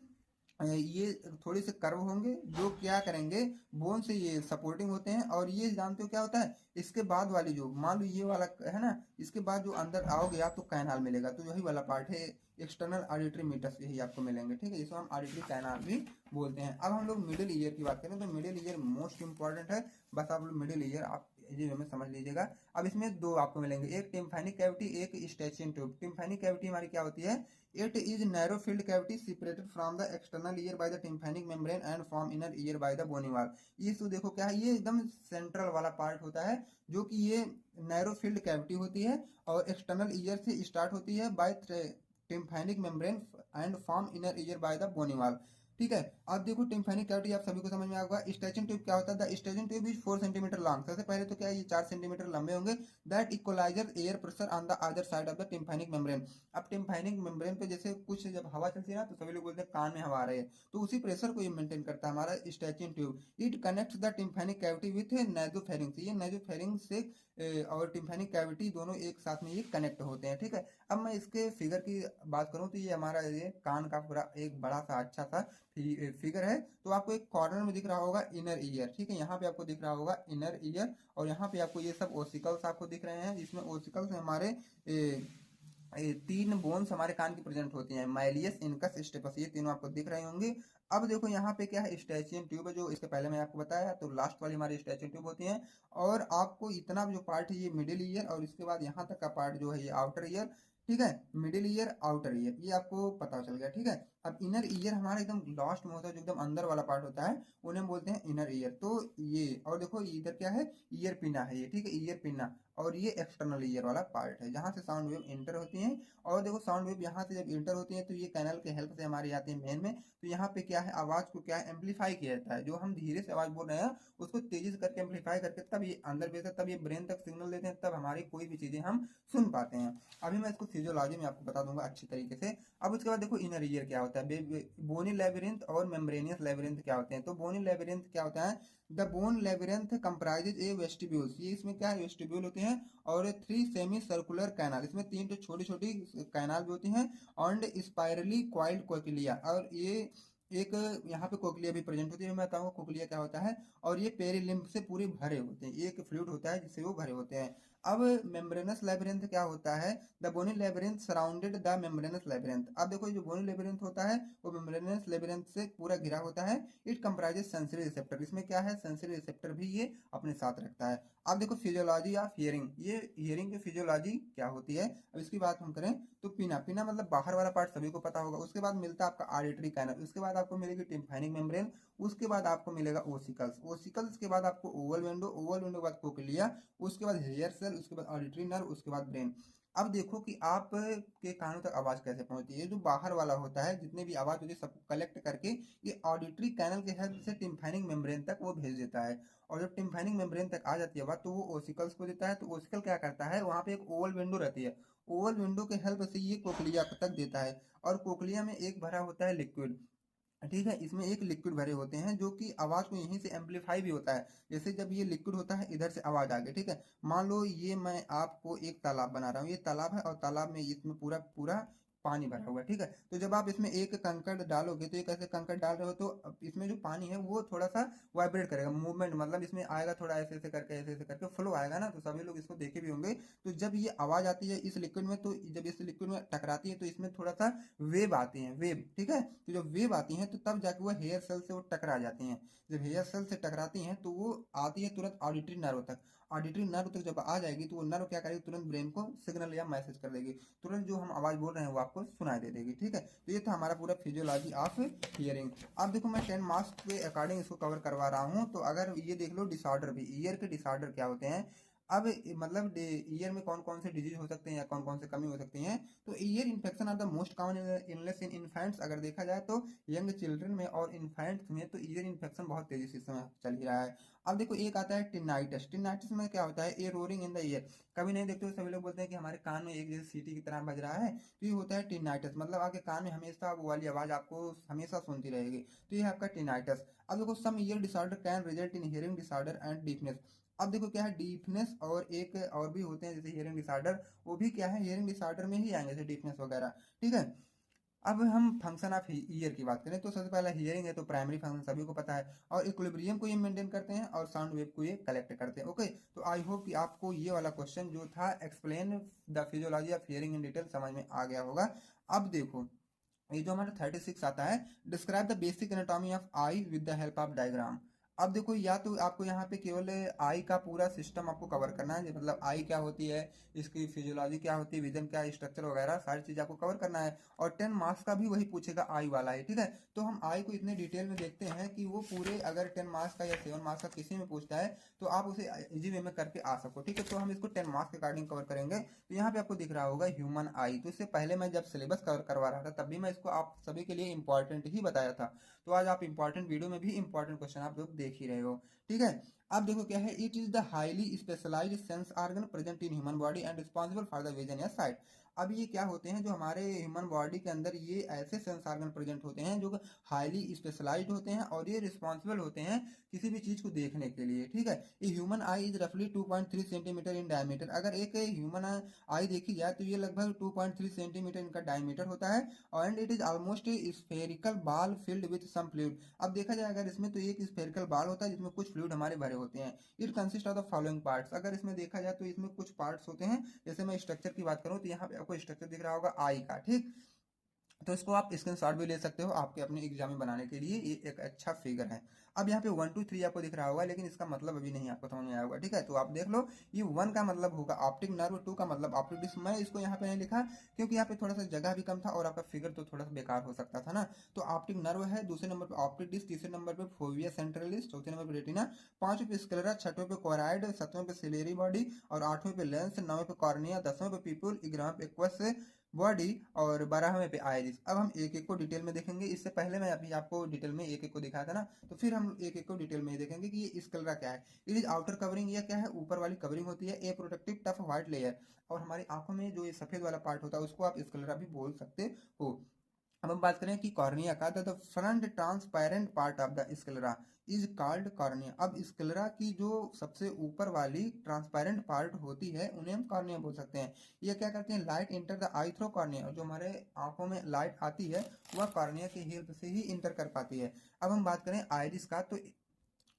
ये थोड़े से कर्व होंगे जो क्या करेंगे, बोन से ये सपोर्टिंग होते हैं। और ये जानते हो क्या होता है, इसके बाद वाली जो मान लो ये वाला है ना, इसके बाद जो अंदर आओगे आप तो कैनाल मिलेगा, तो यही वाला पार्ट है एक्सटर्नल ऑडिटरी मीटर्स, यही आपको मिलेंगे, ठीक है। इसको हम ऑडिटरी कैनाल भी बोलते हैं। अब हम लोग मिडिल ईयर की बात करें तो मिडिल ईयर मोस्ट इंपॉर्टेंट है, बस आप लोग मिडिल ईयर आप ये हमें समझ लीजिएगा। अब इसमें दो आपको मिलेंगे, एक टिम्पैनिक कैविटी, एक स्टैचियन ट्यूब। टिम्पैनिक कैविटी हमारी क्या होती है, it is narrow field cavity separated from the external ear by the tympanic membrane and from inner ear by the bony wall. ये तो देखो क्या है, ये एकदम सेंट्रल वाला पार्ट होता है, जो कि ये नैरो फील्ड कैविटी होती है और एक्सटर्नल ईयर से स्टार्ट होती है by tympanic membrane and form inner ear by the bony wall. ठीक है। अब देखो टिम्पैनिक कैविटी आप सभी को समझ में आएगा। स्ट्रेचिंग ट्यूब क्या होता है, the stretching tube is 4 centimetre long. सबसे पहले तो क्या है, ये 4 सेंटीमीटर लंबे होंगे। That equaliser air pressure on the other side of the tympanic membrane. अब टिम्पैनिक मेम्ब्रेन पे जैसे कुछ जब हवा चलती है ना, तो सभी लोग बोलते हैं कान में हवा आ रही है, तो उसी प्रेशर को ये मेंटेन करता है हमारा stretching tube. It connects the tympanic cavity with nasopharynx. ये नासोफेरिंक्स से और टिम्पैनिक कैविटी दोनों एक साथ में ये कनेक्ट होते हैं। ठीक है। अब मैं इसके फिगर की बात करूं तो ये हमारा ये कान का पूरा एक बड़ा सा अच्छा सा फिगर है। तो आपको एक कॉर्नर में दिख रहा होगा इनर ईयर। ठीक है, यहाँ पे आपको दिख रहा होगा इनर ईयर, और यहाँ पे आपको ये सब ओसिकल्स आपको दिख रहे हैं, जिसमें ओसिकल्स हमारे तीन बोन्स हमारे कान की प्रेजेंट होती हैं, माइलियस, इनकस, स्टेपस, ये तीनों आपको दिख रहे होंगे। अब देखो यहाँ पे क्या है, स्टैचियन ट्यूब है, जो इसके पहले मैं आपको बताया, तो लास्ट वाली हमारी स्टैचियन ट्यूब होती है। और आपको इतना जो पार्ट है ये मिडिल ईयर, और इसके बाद यहाँ तक का पार्ट जो है ये आउटर ईयर। ठीक है, मिडिल ईयर, आउटर ईयर, ये आपको पता चल गया। ठीक है। अब इनर ईयर हमारा एकदम लास्ट में होता है, जो एकदम अंदर वाला पार्ट होता है, उन्हें बोलते हैं इनर ईयर। तो ये, और देखो इधर क्या है, ईयर पिना है ये। ठीक है, ईयर पिना, और ये एक्सटर्नल ईयर वाला पार्ट है, जहाँ से साउंड वेव इंटर होती है। और देखो साउंड वेव यहाँ से जब इंटर होती है, तो ये कैनल के हेल्प से हमारी आती है मेन में। तो यहाँ पे क्या है, आवाज को क्या है, एम्पलीफाई किया जाता है। जो हम धीरे से आवाज बोल रहे हैं, उसको तेजी से करके एम्पलीफाई करके तब ये अंदर भेजते हैं, तब ये ब्रेन तक सिग्नल देते हैं, तब हमारी कोई भी चीजें हम सुन पाते हैं। अभी मैं इसको फिजियोलॉजी में आपको बता दूंगा अच्छी तरीके से। अब उसके बाद देखो इनर ईयर क्या होता है, बोनी लेबिरिंथ और मेम्ब्रेनियस लेबिरिंथ क्या होते हैं। तो बोनी लेबिरिंथ क्या होता है, the bone labyrinth comprises A vestibules. ये इसमें क्या है, वेस्टिब्यूल होते हैं, और 3 सेमी सर्कुलर कैनाल, इसमें 3 तो छोटी छोटी कैनाल भी होती हैं, और स्पाइरली क्वाइल्ड कोक्लिया, और ये एक यहाँ पे कोक्लिया भी प्रेजेंट होती है। मैं बताऊंगा कोक्लिया क्या होता है। और ये पेरिलिम्ब से पूरे भरे होते हैं, एक फ्लूइड होता है जिससे वो भरे होते हैं। अब मेम्ब्रेनस लेबिरिंथ क्या होता है, the bony labyrinth surrounded the membranous labyrinth. अब देखो जो बोनी लेबिरिंथ होता है, वो मेम्ब्रेनस लेबिरिंथ से पूरा घिरा होता है। It comprises sensory receptor. इसमें क्या है, सेंसरी रिसेप्टर भी ये अपने साथ रखता है। अब देखो फिजियोलॉजी ऑफ हियरिंग, ये हियरिंग की फिजियोलॉजी क्या होती है, अब इसकी बात हम करें तो पिना, पिना मतलब बाहर वाला पार्ट सभी को पता होगा। उसके बाद मिलता है आपका ऑडिटरी कैनल, उसके बाद आपको मिलेगी टिम्पैनिक मेम्ब्रेन, उसके बाद आपको मिलेगा ओसिकल्स, ओसिकल्स के बाद आपको ओवल विंडो, ओवल विंडो के बाद कोक्लिया, उसके बाद हेयर सेल, उसके बाद ऑडिटरी नर्व, उसके बाद ब्रेन। अब देखो कि आप के कानों तक आवाज कैसे पहुंचती है। जो बाहर वाला होता है, जितने भी आवाज होती है सबको कलेक्ट करके ये ऑडिटरी कैनल के हेल्प से टिम्पैनिक मेम्ब्रेन तक वो भेज देता है। और जब टिम्पैनिक मेम्ब्रेन तक आ जाती है बात, तो वो ओसिकल्स को देता है। तो ओसिकल क्या करता है, वहां पे एक ओवल विंडो रहती है, ओवल विंडो के हेल्प से ये कोक्लिया तक देता है। और कोक्लिया में एक भरा होता है लिक्विड। ठीक है, इसमें एक लिक्विड भरे होते हैं, जो कि आवाज को यहीं से एम्पलीफाई भी होता है। जैसे जब ये लिक्विड होता है, इधर से आवाज आ गई। ठीक है, मान लो ये मैं आपको एक तालाब बना रहा हूँ, ये तालाब है, और तालाब में इसमें पूरा पूरा पानी भरा हुआ है। ठीक है, तो जब आप इसमें एक कंकड़ डालोगे, तो एक ऐसे कंकड़ डाल रहे हो, तो अब इसमें जो पानी है वो थोड़ा सा वाइब्रेट करेगा, मूवमेंट, मतलब इसमें आएगा थोड़ा, ऐसे ऐसे करके, ऐसे ऐसे करके फ्लो आएगा ना। तो सभी लोग इसको देखे भी होंगे। तो जब ये आवाज आती है इस लिक्विड में, तो जब इस लिक्विड में टकराती है, तो इसमें थोड़ा सा वेव आती हैं, वेव। ठीक है, तो जब वेव आती हैं, तो तब जाके वो हेयर सेल से वो टकरा जाती हैं। जब हेयर सेल से टकराती हैं, तो वो आती है तुरंत ऑडिटरी नर्व तक। ऑडिटरी नर्व तक जब आ जाएगी, तो वो नर्व क्या करेगी, तुरंत ब्रेन को सिग्नल या मैसेज कर देगी, तुरंत जो हम आवाज बोल रहे हैं वो आपको सुनाई दे देगी। ठीक है, तो ये था हमारा पूरा फिजियोलॉजी ऑफ हियरिंग। अब देखो मैं 10 मार्क्स के अकॉर्डिंग इसको कवर करवा रहा हूँ। तो अगर ये देख लो डिसऑर्डर भी, ईयर के डिसऑर्डर क्या होते हैं। अब मतलब ईयर में कौन कौन से डिजीज हो सकते हैं या कौन कौन से कमी हो सकती हैं। तो ear infection are the most common illness in infants. अगर देखा जाए तो यंग चिल्ड्रन में और इन्फेंट्स में तो ईयर इन्फेक्शन बहुत तेजी से इस समय चल ही रहा है। अब देखो एक आता है टिनाइटस। टिनाइटस में क्या होता है, ए रोरिंग इन द ईयर। कभी नहीं देखते हो, सभी लोग बोलते हैं कि हमारे कान में एक जैसे सीटी की तरह बज रहा है, तो ये होता है टिनाइटस। मतलब आपके कान में हमेशा वो वाली आवाज आपको हमेशा सुनती रहेगी, तो ये है आपका टिनाइटस। अब देखो some ear disorder can result in hearing disorder and deafness. अब देखो क्या है, डीफनेस और एक और भी होते हैं जैसे हियरिंग डिसऑर्डर, वो भी क्या है, हियरिंग डिसऑर्डर में ही आएंगे, जैसे डीफनेस वगैरह। ठीक है। अब हम फंक्शन ऑफ ईयर की बात करें, तो सबसे पहला हियरिंग है, तो प्राइमरी फंक्शन सभी को पता है, और इक्विलिब्रियम को ये मेंटेन करते हैं, और साउंड वेव को ये कलेक्ट करते हैं। ओके, तो आई होप कि आपको ये वाला क्वेश्चन जो था explain the physiology of hearing in detail समझ में आ गया होगा। अब देखो ये जो हमारा 36 आता है, describe the basic anatomy of I with the help of diagram. अब देखो, या तो आपको यहाँ पे केवल आई का पूरा सिस्टम आपको कवर करना है, मतलब आई क्या होती है, इसकी फिजियोलॉजी क्या होती है, विजन क्या है, स्ट्रक्चर वगैरह सारी चीज आपको कवर करना है। और 10 मार्क्स का भी वही पूछेगा, आई वाला है, ठीक है। तो हम आई को इतने डिटेल में देखते हैं कि वो पूरे अगर 10 मार्क्स का या 7 मार्क्स का किसी में पूछता है तो आप उसे इजी वे में करके आ सको, ठीक है। तो हम इसको 10 मार्क्स के अकॉर्डिंग कवर करेंगे। तो यहाँ पे आपको दिख रहा होगा ह्यूमन आई। तो इससे पहले मैं जब सिलेबस कवर करवा रहा था तब भी मैं इसको आप सभी के लिए इंपॉर्टेंट ही बताया था। तो आज आप इंपॉर्टेंट वीडियो में भी इंपॉर्टेंट क्वेश्चन आप लोग देख ही रहे हो, ठीक है। अब देखो क्या है, it is the highly specialised sense organ present in human body and responsible for the vision या साइट। अब ये क्या होते हैं, जो हमारे ह्यूमन बॉडी के अंदर ये ऐसे सेंस ऑर्गन प्रेजेंट होते हैं जो हाईली स्पेशलाइज्ड होते हैं और ये रिस्पॉन्सिबल होते हैं किसी भी चीज को देखने के लिए, ठीक है। ये ह्यूमन आई इज रफली 2.3 सेंटीमीटर इन डायमीटर। अगर एक ह्यूमन आई देखी जाए तो ये लगभग 2.3 सेंटीमीटर इनका डायमीटर होता है। And it is almost spherical ball filled with some fluid. अब देखा जाए अगर इसमें, तो एक स्फेरिकल बॉल होता है जिसमें कुछ फ्लूइड हमारे भरे होते हैं। It consist of the following parts. अगर इसमें देखा जाए तो इसमें कुछ पार्ट्स होते हैं। जैसे मैं स्ट्रक्चर की बात करूं तो यहाँ पे आपको स्ट्रक्चर दिख रहा होगा आई का, ठीक। तो इसको आप स्क्रीनशॉट भी ले सकते हो आपके अपने एग्जाम में बनाने के लिए, ये एक अच्छा फिगर है। अब यहाँ पे 1 2 3 आपको दिख रहा होगा, लेकिन इसका मतलब अभी नहीं आपको समझ में आया होगा, ठीक है। तो आप देख लो, ये 1 का मतलब होगा ऑप्टिक नर्व, 2 का मतलब ऑप्टिक डिस्क। मैं इसको यहाँ पे नहीं लिखा क्योंकि यहाँ पे थोड़ा सा जगह भी कम था और आपका फिगर तो थोड़ा सा बेकार हो सकता था ना। तो ऑप्टिक नर्व है, दूसरे नंबर पे ऑप्टिक डिस्क, तीसरे नंबर पे फोविया सेंट्रलिस, चौथे नंबर पे रेटिना, पांचवें पे स्क्लेरा, छठवें पे कोराइड, सातवें पे सिलेरी बॉडी और आठवें पे लेंस, नौवें पे कॉर्निया, 10वें पे पीपुल, 11वें पे एक्वस बॉडी और 12वें पे आइरिस। अब हम एक एक को डिटेल में देखेंगे। इससे पहले मैं अभी आपको डिटेल में एक एक को दिखाया था ना, तो फिर हम एक एक को डिटेल में देखेंगे कि ये स्क्लेरा क्या है। इट इज आउटर कवरिंग, ये क्या है, ऊपर वाली कवरिंग होती है, ए प्रोटेक्टिव टफ व्हाइट लेयर। और हमारी आंखों में जो ये सफेद वाला पार्ट होता है उसको आप स्क्लेरा भी बोल सकते हो। अब हम बात करें कि कॉर्निया का, the front transparent part of the sclera is called cornea. अब स्क्लेरा की जो सबसे ऊपर वाली ट्रांसपेरेंट पार्ट होती है उन्हें हम कॉर्निया बोल सकते हैं। ये क्या करते हैं, light enter the eye through cornea. जो हमारे आंखों में लाइट आती है वह कॉर्निया की हेल्प से ही इंटर कर पाती है। अब हम बात करें आइरिस का, तो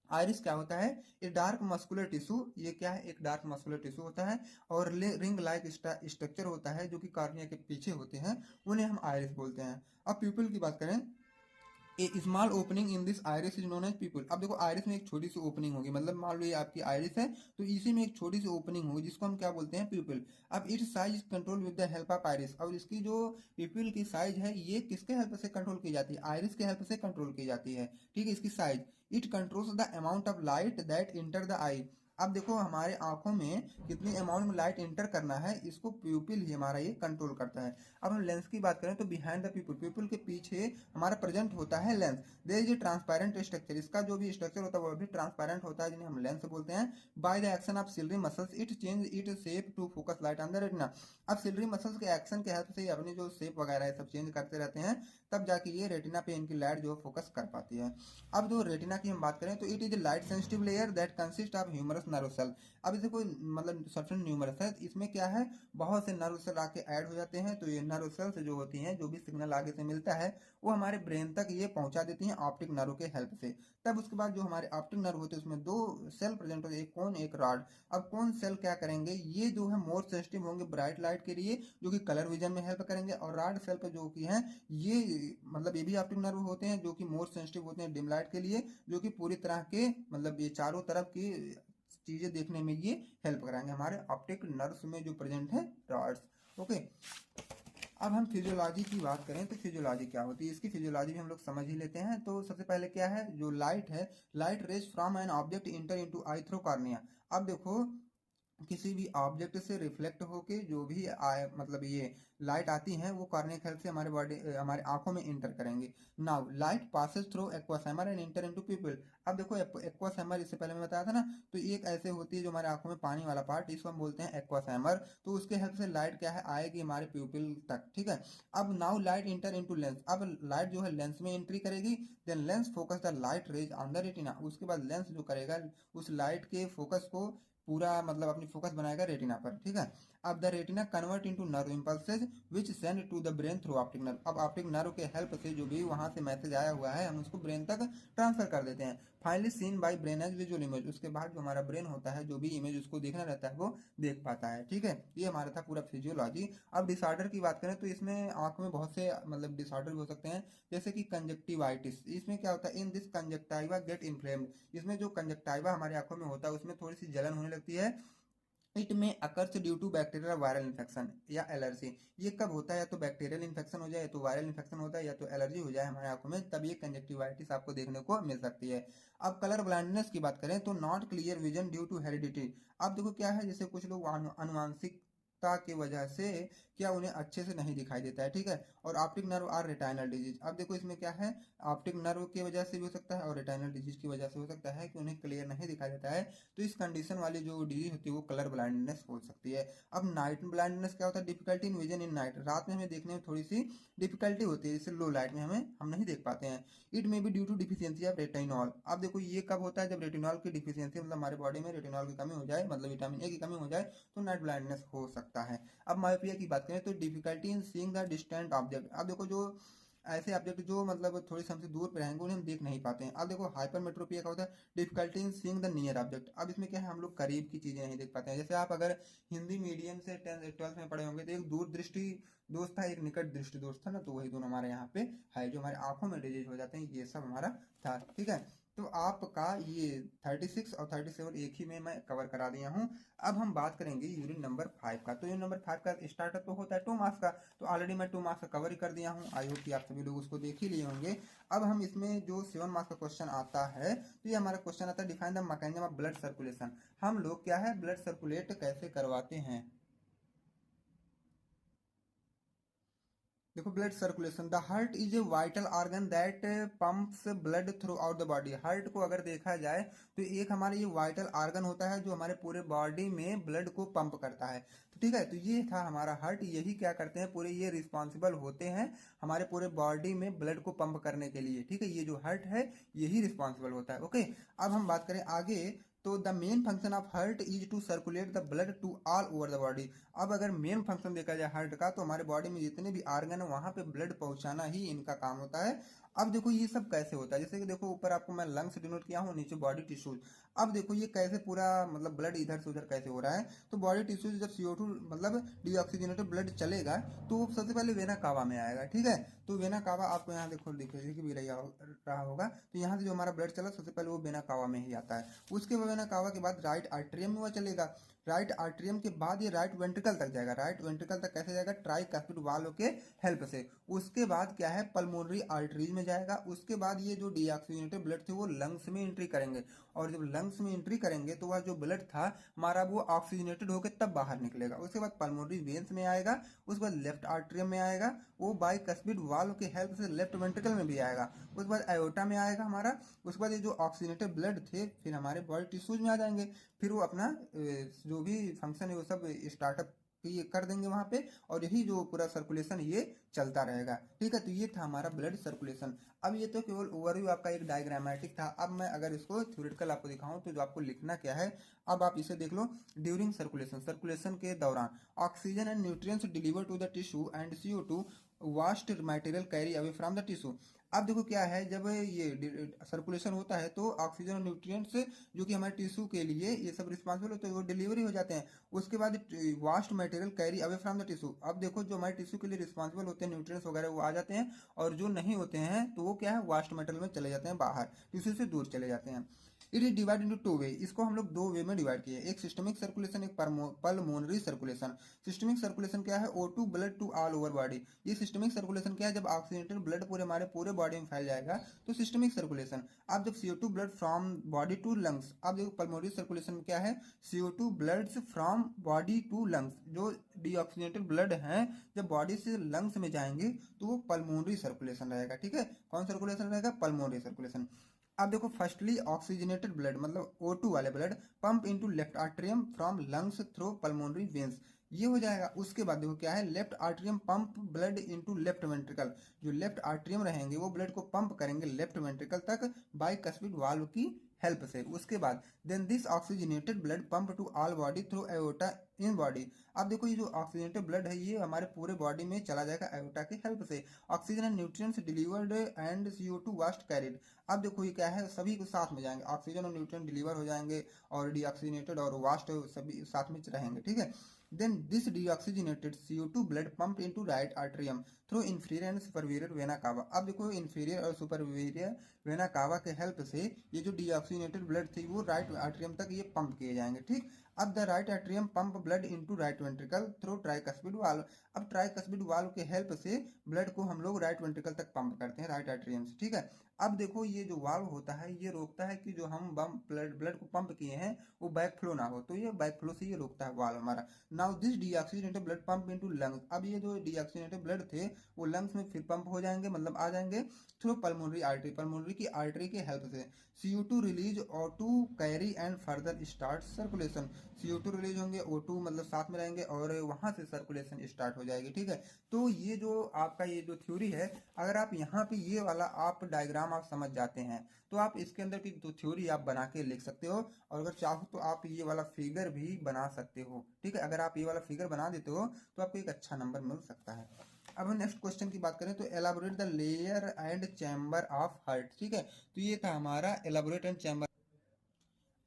आइरिस क्या होता है, ये डार्क मस्कुलर टिश्यू, ये क्या है, एक डार्क मस्कुलर टिश्यू होता है और रिंग लाइक स्ट्रक्चर होता है जो कि कॉर्निया के पीछे होते हैं, उन्हें हम आइरिस बोलते हैं। अब प्यूपिल की बात करें, a small opening in this iris is known as pupil. अब देखो आयरिस में एक छोटी सी ओपनिंग होगी, मतलब मान लो ये आपकी आयरिस है तो इसी में एक छोटी सी ओपनिंग होगी जिसको हम क्या बोलते हैं, पीपल। अब it's size control with the help of iris. और इसकी जो पीपल की साइज है ये किसके हेल्प से कंट्रोल की जाती है, आयरिस के हेल्प से कंट्रोल की जाती है, ठीक है। इसकी size, it controls the amount of light that enter the eye. अब देखो हमारे आंखों में कितनी अमाउंट में लाइट इंटर करना है इसको प्यूपिल ही हमारा ये कंट्रोल करता है। अब हम लेंस की बात करें तो बिहाइंड द पीपल, पीपल के पीछे हमारा प्रेजेंट होता है lens. There is a transparent structure, इसका जो भी स्ट्रक्चर होता है वो भी ट्रांसपेरेंट होता है जिन्हें हम लेंस बोलते हैं। By the action of ciliary muscles it change it shape to focus light on the retina. अब सिलरी मसल्स के एक्शन के हेल्प से अपनी जो शेप वगैरह है सब चेंज करते रहते हैं, तब जाके ये रेटिना पे इनकी लाइट जो फोकस कर पाती है। अब जो रेटिना की हम बात करें तो it is light sensitive layer that consist of humerus nerve cell. अब इसे कोई मतलब सर्फन न्यूमरस है, इसमें क्या है, बहुत से नर्व सेल आके ऐड हो जाते हैं। तो ये नर्व सेल्स जो होती हैं, जो भी सिग्नल आगे से मिलता है वो हमारे ब्रेन तक ये पहुंचा देती हैं ऑप्टिक नर्व के हेल्प से। तब उसके बाद जो हमारे ऑप्टिक नर्व होते हैं उसमें दो सेल प्रेजेंट होते हैं, एक कोन एक रॉड। अब कौन सेल क्या करेंगे, ये जो है मोर सेंसिटिव होंगे ब्राइट लाइट के लिए जो कि कलर विजन में हेल्प करेंगे। और रॉड सेल पे जो कि है ये मतलब ये भी ऑप्टिक नर्व होते हैं जो कि मोर सेंसिटिव होते हैं डिम लाइट के लिए, जो कि पूरी तरह के मतलब ये चारों तरफ की चीजें देखने में ये हेल्प कराएंगे हमारे ऑप्टिक नर्व्स में जो प्रेजेंट है रॉड्स, ओके। अब हम फिजियोलॉजी की बात करें तो फिजियोलॉजी क्या होती है, इसकी फिजियोलॉजी भी हम लोग समझ ही लेते हैं। तो सबसे पहले क्या है, जो लाइट है, light rays from an object inter into I through cornea. अब देखो किसी भी ऑब्जेक्ट से रिफ्लेक्ट होके जो भी आए मतलब ये लाइट आती हैं वो कॉर्निया के हेल्प से हमारे बॉडी हमारे आंखों में इंटर करेंगे। Now light passes through aqueous hammer and inter into people. अब देखो एक्वस हैमर इससे पहले मैं बताया था ना, तो एक ऐसे होती है जो हमारे आंखों में पानी वाला पार्ट, इसको हम बोलते हैं एक्वस हैमर। तो उसके हेल्प से लाइट क्या है आएगी हमारे प्यूपिल तक, ठीक है। अब now light enter into lens. अब लाइट जो है लेंस में एंट्री करेगी, then lens focus the light rays on the retina. उसके बाद लेंस जो करेगा उस लाइट के फोकस को पूरा मतलब अपनी फोकस बनाएगा रेटिना पर, ठीक है। अब the retina convert into nerve impulses which send to the brain through optic nerve. अब ऑप्टिक नर्व के हेल्प से जो भी वहां से मैसेज आया हुआ है हम उसको ब्रेन तक ट्रांसफर कर देते हैं। Finally seen by brain as visual image, उसके बाद जो हमारा ब्रेन होता है जो भी इमेज उसको देखना रहता है वो देख पाता है। ठीक है, ये हमारा था पूरा फिजियोलॉजी। अब डिसऑर्डर की बात करें तो इसमें आंख में बहुत से मतलब डिसऑर्डर भी हो सकते हैं, जैसे कि कंजक्टिवाइटिस। इसमें क्या होता है, in this conjunctiva get inflamed, इसमें जो कंजक्टाइवा हमारी आंखों में होता है उसमें थोड़ी सी जलन होने लगती है। It may occurs due to bacterial viral infection या एलर्जी। ये कब होता है, या तो बैक्टीरियल इन्फेक्शन हो जाए, या तो वायरल इन्फेक्शन होता है, या तो एलर्जी हो जाए हमारे आंखों में, तब ये कंजक्टिवाइटिस आपको देखने को मिल सकती है। अब कलर ब्लाइंडनेस की बात करें तो not clear vision due to heredity. अब देखो क्या है, जैसे कुछ लोग अनुवांशिकता की वजह से क्या उन्हें अच्छे से नहीं दिखाई देता है। ठीक है, और optic nerve or retinal disease. अब देखो इसमें क्या है, ऑप्टिक नर्व की वजह से भी हो सकता है और रेटाइनल डिजीज की वजह से हो सकता है कि उन्हें क्लियर नहीं दिखाई देता है। तो इस कंडीशन वाली जो डिजीज होती है वो कलर ब्लाइंडनेस हो सकती है। अब नाइट ब्लाइंडनेस क्या होता है, difficulty in vision in night, रात में हमें देखने में थोड़ी सी डिफिकल्टी होती है, जैसे लो लाइट में हम नहीं देख पाते हैं। It may be due to deficiency of retinol. अब देखो ये कब होता है, जब रेटिनॉल की डिफिशियंसी मतलब हमारे बॉडी में रेटिनॉल की कमी हो जाए, मतलब विटामिन ए की कमी हो जाए, तो नाइट ब्लाइंडनेस हो सकता है। अब मायोपिया की बात करें तो difficulty in seeing the distant object. अब देखो जो ऐसे ऑब्जेक्ट जो मतलब थोड़ी से हमसे दूर पे रहेंगे उन्हें हम देख नहीं पाते हैं। अब देखो हाइपरमेट्रोपिया का होता है difficulty in seeing the near object. अब इसमें क्या है, हम लोग करीब की चीजें नहीं देख पाते हैं। जैसे आप अगर हिंदी मीडियम से 10th 12th में पढ़े होंगे तो एक दूर दृष्टि दोस्त था, एक निकट दृष्टि दोस्त था ना, तो वही दोनों हमारे यहाँ पे है, जो हमारे आंखों में डिजीज हो जाते हैं, ये सब हमारा था। ठीक है, तो आपका ये 36 और 37 एक ही में मैं कवर करा दिया हूँ। अब हम बात करेंगे यूनिट नंबर 5 का। तो यूनिट नंबर 5 का स्टार्टर तो होता है 2 मार्क्स का, तो ऑलरेडी मैं 2 मार्क्स का कवर ही कर दिया हूँ। आई होप कि आप सभी लोग उसको देख ही लिए होंगे। अब हम इसमें जो 7 मार्क्स का क्वेश्चन आता है, तो ये हमारा क्वेश्चन आता है define the mechanism of blood circulation. हम लोग क्या है, ब्लड सर्कुलेट कैसे करवाते हैं। देखो blood circulation, the heart is a vital organ that pumps blood through out the body. Heart को अगर देखा जाए तो एक हमारा ये वाइटल ऑर्गन होता है जो हमारे पूरे बॉडी में ब्लड को पंप करता है। तो ठीक है, तो ये था हमारा हार्ट, यही क्या करते हैं, पूरे ये रिस्पॉन्सिबल होते हैं हमारे पूरे बॉडी में ब्लड को पंप करने के लिए। ठीक है, ये जो हार्ट है यही रिस्पॉन्सिबल होता है। ओके, अब हम बात करें आगे, तो the main function of heart is to circulate the blood to all over the body. अब अगर मेन फंक्शन देखा जाए हार्ट का, तो हमारे बॉडी में जितने भी ऑर्गन है वहां पे ब्लड पहुंचाना ही इनका काम होता है। अब देखो ये सब कैसे होता है, जैसे कि देखो ऊपर आपको मैं लंग्स डिनोट किया हूँ, नीचे बॉडी टिश्यूज। अब देखो ये कैसे पूरा मतलब ब्लड इधर से उधर कैसे हो रहा है, तो बॉडी टिश्यूज जब CO2 मतलब डीऑक्सीजनेटेड ब्लड चलेगा तो वो सबसे पहले वेना कावा में आएगा। ठीक है, तो वेना कावा आपको यहाँ देखो लिख भी रहा होगा, तो यहाँ से जो हमारा ब्लड चला सबसे पहले वो वेना कावा में ही आता है। उसके वेना कावा के बाद राइट आर्टरियम में वो चलेगा, राइट आर्टरियम के बाद ये राइट वेंट्रिकल तक जाएगा। राइट वेंट्रिकल तक कैसे जाएगा, ट्राइकस्पिड वाल्व के हेल्प से। उसके बाद क्या है, पल्मोनरी आर्टरीज में जाएगा। उसके बाद ये जो डीऑक्सीजनेटेड ब्लड थे वो लंग्स में एंट्री करेंगे, और जब लंग्स में एंट्री करेंगे तो वह जो ब्लड था हमारा वो ऑक्सीजनेटेड होकर तब बाहर निकलेगा। उसके बाद पल्मोनरी वेन्स में आएगा, उसके बाद लेफ्ट आर्टरियम में आएगा, वो बाइकस्पिड वाल्व के हेल्प से लेफ्ट वेंट्रिकल में भी आएगा। उसके बाद आयोटा में आएगा हमारा। उसके बाद ये जो ऑक्सीजनेटेड ब्लड थे फिर हमारे बॉडी टिश्यूज में आ जाएंगे, फिर वो अपना जो भी फंक्शन है वो सब स्टार्टअप ये कर देंगे वहां पे, और यही जो पूरा सर्कुलेशन ये चलता रहेगा। ठीक है, तो ये था हमारा ब्लड सर्कुलेशन। अब ये तो केवल ओवरव्यू आपका एक डायग्रामेटिक था। अब मैं अगर इसको थ्योरेटिकल आपको दिखाऊं तो जो आपको लिखना क्या है, अब आप इसे देख लो। ड्यूरिंग सर्कुलेशन, सर्कुलेशन के दौरान oxygen and nutrients deliver to the tissue and CO2 waste material carry away from the tissue. अब देखो क्या है, जब ये सर्कुलेशन होता है तो ऑक्सीजन और न्यूट्रिएंट्स जो कि हमारे टिश्यू के लिए ये सब रिस्पॉन्सिबल होते हैं वो डिलीवरी हो जाते हैं। उसके बाद vast material carry away from the tissue. अब देखो जो हमारे टिश्यू के लिए रिस्पॉन्सिबल होते हैं न्यूट्रिएंट्स वगैरह वो आ जाते हैं, और जो नहीं होते हैं तो वो क्या है, वास्ट मटेरियल में चले जाते हैं, बाहर टिश्यू से दूर चले जाते हैं। It is divide into 2 way, इसको हम लोग 2 वे में डिवाइड किए, एक सिस्टमिक सर्कुलेशन, एक पल्मोनरी सर्कुलेशन। सिस्टमिक सर्कुलेशन क्या है, O2 blood to all over body. ये सिस्टमिक सर्कुलेशन क्या है, जब ऑक्सीजनेटेड ब्लड पूरे हमारे पूरे बॉडी में फैल जाएगा तो सिस्टमिक सर्कुलेशन। अब जब CO2 blood from body to lungs. अब देखो पल्मोनरी सर्कुलेशन क्या है, CO2 blood from body to lungs. जो डीऑक्सीजनेटेड ब्लड है जब बॉडी से लंग्स में जाएंगे तो वो पल्मोनरी सर्कुलेशन रहेगा। ठीक है, कौन सर्कुलेशन रहेगा, पल्मोनरी सर्कुलेशन। अब देखो फर्स्टली ऑक्सीजनेटेड ब्लड मतलब O2 वाले blood pump into left atrium from lungs through pulmonary veins. ये हो जाएगा। उसके बाद देखो क्या है, left atrium pump blood into left ventricle, जो लेफ्ट आर्टरियम रहेंगे वो ब्लड को पंप करेंगे लेफ्ट वेंट्रिकल तक बाइकस्पिड वाल्व की हेल्प से। उसके बाद then this oxygenated blood pump to all body through aorta in body. अब देखो ये जो ऑक्सीजनेटेड ब्लड है ये हमारे पूरे बॉडी में चला जाएगा एओर्टा की हेल्प से। Oxygen and nutrients delivered and CO2 vast carried. अब देखो ये क्या है, सभी को साथ में जाएंगे, ऑक्सीजन और न्यूट्रिएंट डिलीवर हो जाएंगे और डीऑक्सीजनेटेड और वास्ट सभी साथ में रहेंगे, ठीक है। Then this deoxygenated CO2 blood pumped into right atrium through inferior and superior vena cava। अब देखो inferior और superior वेना कावा के हेल्प से ये जो डीऑक्सीनेटेड ब्लड थी वो राइट आर्टरियम तक ये पंप किए जाएंगे, ठीक। अब the right atrium pump blood into right ventricle through tricuspid valve. अब ट्राइकस्पिड वाल्व के हेल्प से ब्लड को हम लोग राइट वेंट्रिकल तक पंप करते हैं राइट आर्टरियम से, ठीक है। अब देखो ये जो वाल्व होता है ये रोकता है कि जो हम ब्लड को पंप किए हैं वो बैक फ्लो ना हो, तो ये बैक फ्लो से ये रोकता है वाल्व हमारा। Now this deoxygenated blood pump into lungs. अब ये जो डीऑक्सीजनेटेड ब्लड थे वो लंग्स में फिर पंप हो जाएंगे, मतलब आ जाएंगे थ्रू पल्मोनरी आर्टरी, पल्मोनरी की आर्टरी के हेल्प से। CO2 release O2 carry and further start circulation. CO2 release होंगे, O2 मतलब साथ में रहेंगे और वहां से सर्कुलेशन स्टार्ट हो जाएगी, ठीक है। तो ये जो आपका ये जो थ्योरी है, अगर आप यहाँ पे ये वाला आप डायग्राम आप समझ जाते हैं तो आप इसके अंदर की जो थ्योरी आप बना के लिख सकते हो, और अगर चाहो तो आप ये वाला फिगर भी बना सकते हो, ठीक है। अगर आप ये वाला फिगर बना देते हो तो आपको एक अच्छा नंबर मिल सकता है। अब हम नेक्स्ट क्वेश्चन की बात करें तो elaborate the layer and chamber of heart, ठीक है। तो ये था हमारा एलाबोरेट एंड चैम्बर।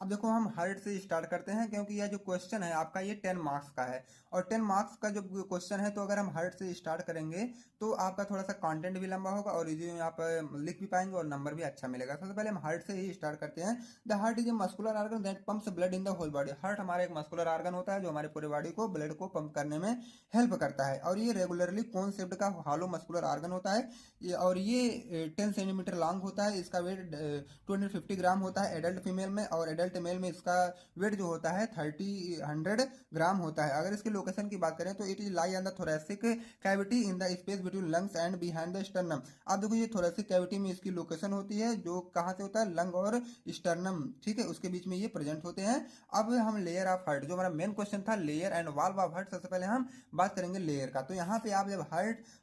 अब देखो हम हार्ट से स्टार्ट करते हैं क्योंकि यह जो क्वेश्चन है आपका ये 10 मार्क्स का है, और 10 मार्क्स का जो क्वेश्चन है तो अगर हम हार्ट से स्टार्ट करेंगे तो आपका थोड़ा सा कंटेंट भी लंबा होगा और इजी में आप लिख भी पाएंगे और नंबर भी अच्छा मिलेगा। सबसे पहले हम हार्ट से ही स्टार्ट करते हैं। The heart is a muscular organ that pumps blood in the whole body. Heart हमारा एक मस्कुलर ऑर्गन होता है जो हमारे पूरे बॉडी को ब्लड को पंप करने में हेल्प करता है, और ये रेगुलरली कोन शेप्ड का हॉलो मस्कुलर ऑर्गन होता है और ये 10 सेंटीमीटर लॉन्ग होता है। इसका वेट 250 ग्राम होता है एडल्ट फीमेल में, और एडल्ट मेल में इसका वेट जो होता है 100 ग्राम होता है। अगर इसके लोकेशन की बात करें तो it is lie on the thoracic cavity in the space between lungs and behind the sternum. आप देखो ये थोरेसिक कैविटी में इसकी लोकेशन होती है जो कहाँ से होता है, लंग और स्टर्नम, ठीक है, उसके बीच में ये प्रेजेंट होते हैं। अब हम लेयर ऑफ हार्ट, जो हमारा मेन क्वेश्चन था layer and valve of heart, सबसे पहले हम बात करेंगे लेयर का। तो यहाँ पे आप जब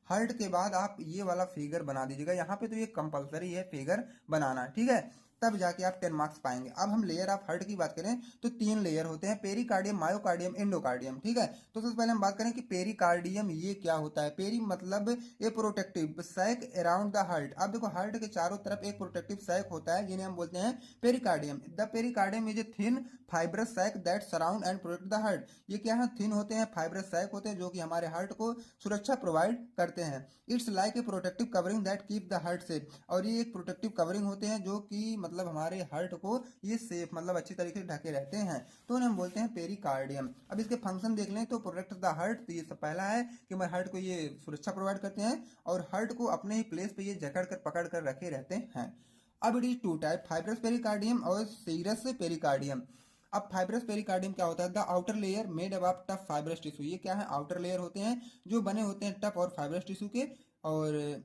हार्ट के बाद आप ये वाला फिगर बना दीजिएगा, यहाँ पे तो ये कंपलसरी है फिगर बनाना, ठीक है, तब जाके आप 10 मार्क्स पाएंगे। अब हम लेयर ऑफ हार्ट की बात करें तो 3 लेयर होते हैं, पेरिकार्डियम, मायोकार्डियम, एंडोकार्डियम, ठीक है। तो सबसे पहले हम बात करें कि पेरिकार्डियम ये क्या होता है। पेरी मतलब a protective sac around the heart. अब देखो हार्ट के चारों तरफ एक प्रोटेक्टिव सैक होता है जिन्हें हम बोलते हैं pericardium. The pericardium is a thin fibrous sac that surround and protect the heart. ये क्या है, थिन होते हैं, फाइब्रस सैक होते हैं जो कि हमारे हार्ट को सुरक्षा प्रोवाइड करते हैं। It's like a protective covering that keep the heart safe. और ये एक प्रोटेक्टिव कवरिंग होते हैं जो कि मतलब हमारे हार्ट को ये सेफ मतलब अच्छी तरीके से ढके रहते हैं, तो उन्हें हम बोलते हैं पेरिकार्डियम। अब इसके फंक्शन देख लें तो प्रोटेक्ट द हार्ट, तो ये सब पहला है कि हमारे हार्ट को ये सुरक्षा प्रोवाइड करते हैं और हार्ट को अपने ही प्लेस पे ये जकड़ कर पकड़ कर रखे रहते हैं। अब it is two type, fibrous pericardium और सीरस पेरिकार्डियम। अब फाइब्रस पेरिकार्डियम क्या होता है, the outer layer made up of tough fibrous tissue. ये क्या है, आउटर लेयर होते हैं जो बने होते हैं टफ और फाइब्रस टिश्यू के। और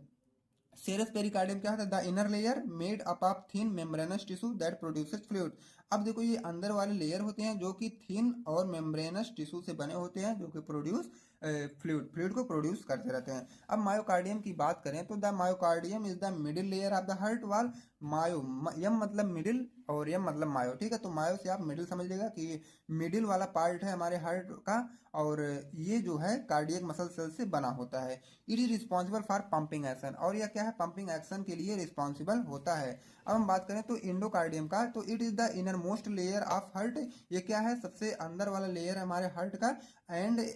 सेरस पेरिकार्डियम क्या होता है, the inner layer made up of thin membranes tissue that produces fluid. अब देखो ये अंदर वाले लेयर होते हैं जो कि थिन और मेम्ब्रेनस टिश्यू से बने होते हैं जो कि प्रोड्यूस फ्लूइड को प्रोड्यूस करते रहते हैं। अब मायोकार्डियम की बात करें तो the myocardium is the middle layer of the heart वाल। मायो यम मतलब मिडिल और यम मतलब मायो, ठीक है। तो मायो से आप मिडिल समझ लेगा कि मिडिल वाला पार्ट है हमारे हार्ट का, और ये जो है कार्डियक मसल सेल से बना होता है। It is responsible for pumping action, और यह क्या है, पंपिंग एक्शन के लिए रिस्पॉन्सिबल होता है। अब हम बात करें तो इंडोकार्डियम का, तो it is the inner most layer of heart. ये क्या है, सबसे अंदर वाला लेयर है हमारे हार्ट का। एंड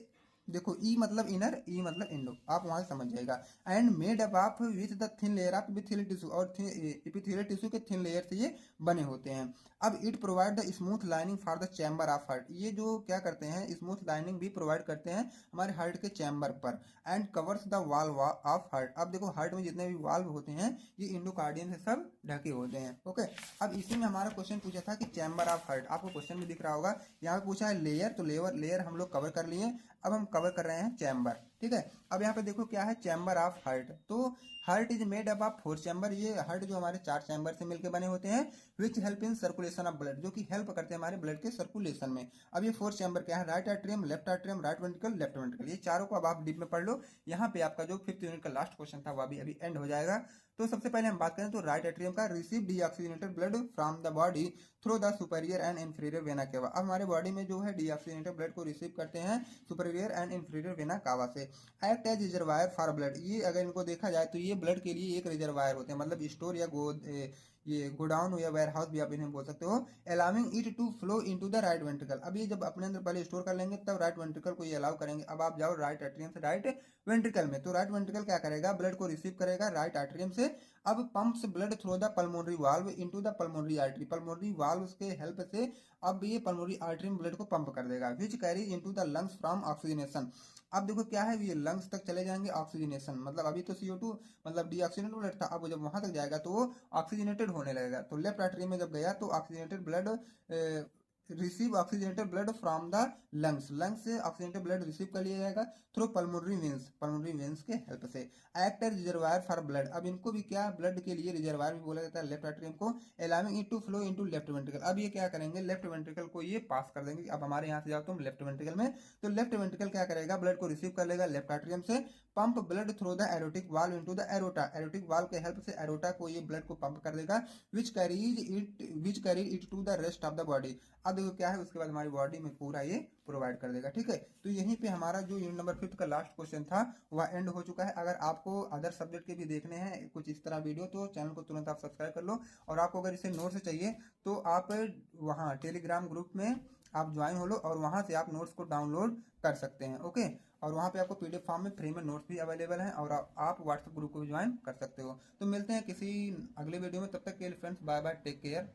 देखो ई मतलब इनर, ई मतलब इंडो, आप वहां समझ जाएगा। And made up of with the thin layer of epithelial tissue, और एपिथेलियल टिश्यू के थिन लेयर से ये बने होते हैं। अब it provide the smooth lining for the chamber of heart. ये जो क्या करते हैं, स्मूथ लाइनिंग भी प्रोवाइड करते हैं हमारे हार्ट के चैम्बर पर। And covers the valve of heart. अब देखो हार्ट में जितने भी वाल्व होते हैं ये इंडोकार्डियम से सब ढके होते हैं, ओके। अब इसी में हमारा क्वेश्चन पूछा था कि चैम्बर ऑफ हार्ट, आपको क्वेश्चन भी दिख रहा होगा, यहाँ पे पूछा है लेयर, तो लेयर हम लोग कवर कर लिए। अब हम कवर कर रहे हैं चैम्बर, ठीक है। अब यहाँ पे देखो क्या है, चैम्बर ऑफ हार्ट। तो heart is made up of 4 chamber. ये हार्ट जो हमारे 4 चैम्बर से मिलकर बने होते हैं, which help in circulation of blood, जो कि हेल्प करते हैं हमारे ब्लड के सर्कुलेशन में। अब ये 4 चैम्बर क्या है, right atrium, left atrium, right ventricle, left ventricle, ये चारों को अब आप डीप में पढ़ लो। यहाँ पे आपका जो 5th यूनिट का लास्ट क्वेश्चन था वो अभी एंड हो जाएगा। तो सबसे पहले हम बात करें तो राइट एट्रियम का, receive deoxygenated blood from the body through the superior and inferior vena cava. अब हमारे बॉडी में जो है डीऑक्सीजनेटेड ब्लड को रिसीव करते हैं superior and inferior vena cava से। Act as reservoir for blood, ये अगर इनको देखा जाए तो ये ब्लड के लिए एक रिजर्वायर होते हैं, मतलब स्टोर या ये गोडाउन या वेयर हाउस भी आप इन्हें बोल सकते हो। Allowing it to flow into the right ventricle. अब ये जब अपने अंदर पहले स्टोर कर लेंगे तब राइट वेंट्रिकल को ये अलाउ करेंगे। अब आप जाओ राइट एट्रियम से राइट वेंट्रिकल में, तो राइट वेंट्रिकल क्या करेगा, ब्लड को रिसीव करेगा राइट एट्रियम से। अब pumps blood through the pulmonary valve into the pulmonary artery, pulmonary valve के हेल्प से अब ये पल्मोनरी आर्टरी में ब्लड को पंप कर देगा, which carry into the lungs from oxygenation. अब देखो क्या है, ये लंग्स तक चले जाएंगे ऑक्सीजनेशन, मतलब अभी तो CO2 मतलब डीऑक्सीजनेटेड ब्लड था, अब जब वहां तक जाएगा तो वो ऑक्सीजनेटेड होने लगेगा। तो लेफ्ट आर्टरी में जब गया तो oxygenated blood receive oxygenated blood from the lungs, lungs से ऑक्सीजनेटेड ब्लड रिसीव कर लिया जाएगा through pulmonary veins, pulmonary veins के हेल्प से। Act as reservoir for blood, अब इनको भी क्या ब्लड के लिए रिजर्वायर भी बोला जाता है लेफ्ट एट्रियम को। Allowing it to flow into left ventricle, अब ये क्या करेंगे, लेफ्ट वेंट्रिकल को ये पास कर देंगे। अब हमारे यहाँ से जाओ तुम लेफ्ट वेंट्रिकल में, तो लेफ्ट वेंट्रिकल क्या करेगा, ब्लड को रिसीव कर लेगा लेफ्ट एट्रियम से, pump blood through the aortic valve into the aorta, aortic valve के हेल्प से एरोटा को ये ब्लड को पंप कर देगा, which carry it to the rest of the body. अब देखो क्या है, उसके बाद हमारी बॉडी में पूरा ये प्रोवाइड कर देगा। ठीक है, तो यहीं पे हमारा जो यूनिट नंबर 5 का लास्ट क्वेश्चन था वह एंड हो चुका है। अगर आपको अदर सब्जेक्ट के भी देखने हैं कुछ इस तरह वीडियो, तो चैनल को तुरंत आप सब्सक्राइब कर लो। और आपको अगर इसे नोट्स चाहिए तो आप वहाँ टेलीग्राम ग्रुप में आप ज्वाइन हो लो और वहाँ से आप नोट्स को डाउनलोड कर सकते हैं। ओके, और वहाँ पे आपको PDF फॉर्म में फ्री में नोट्स भी अवेलेबल हैं, और आप व्हाट्सएप ग्रुप को भी ज्वाइन कर सकते हो। तो मिलते हैं किसी अगले वीडियो में, तब तक के लिए friends bye bye, take care.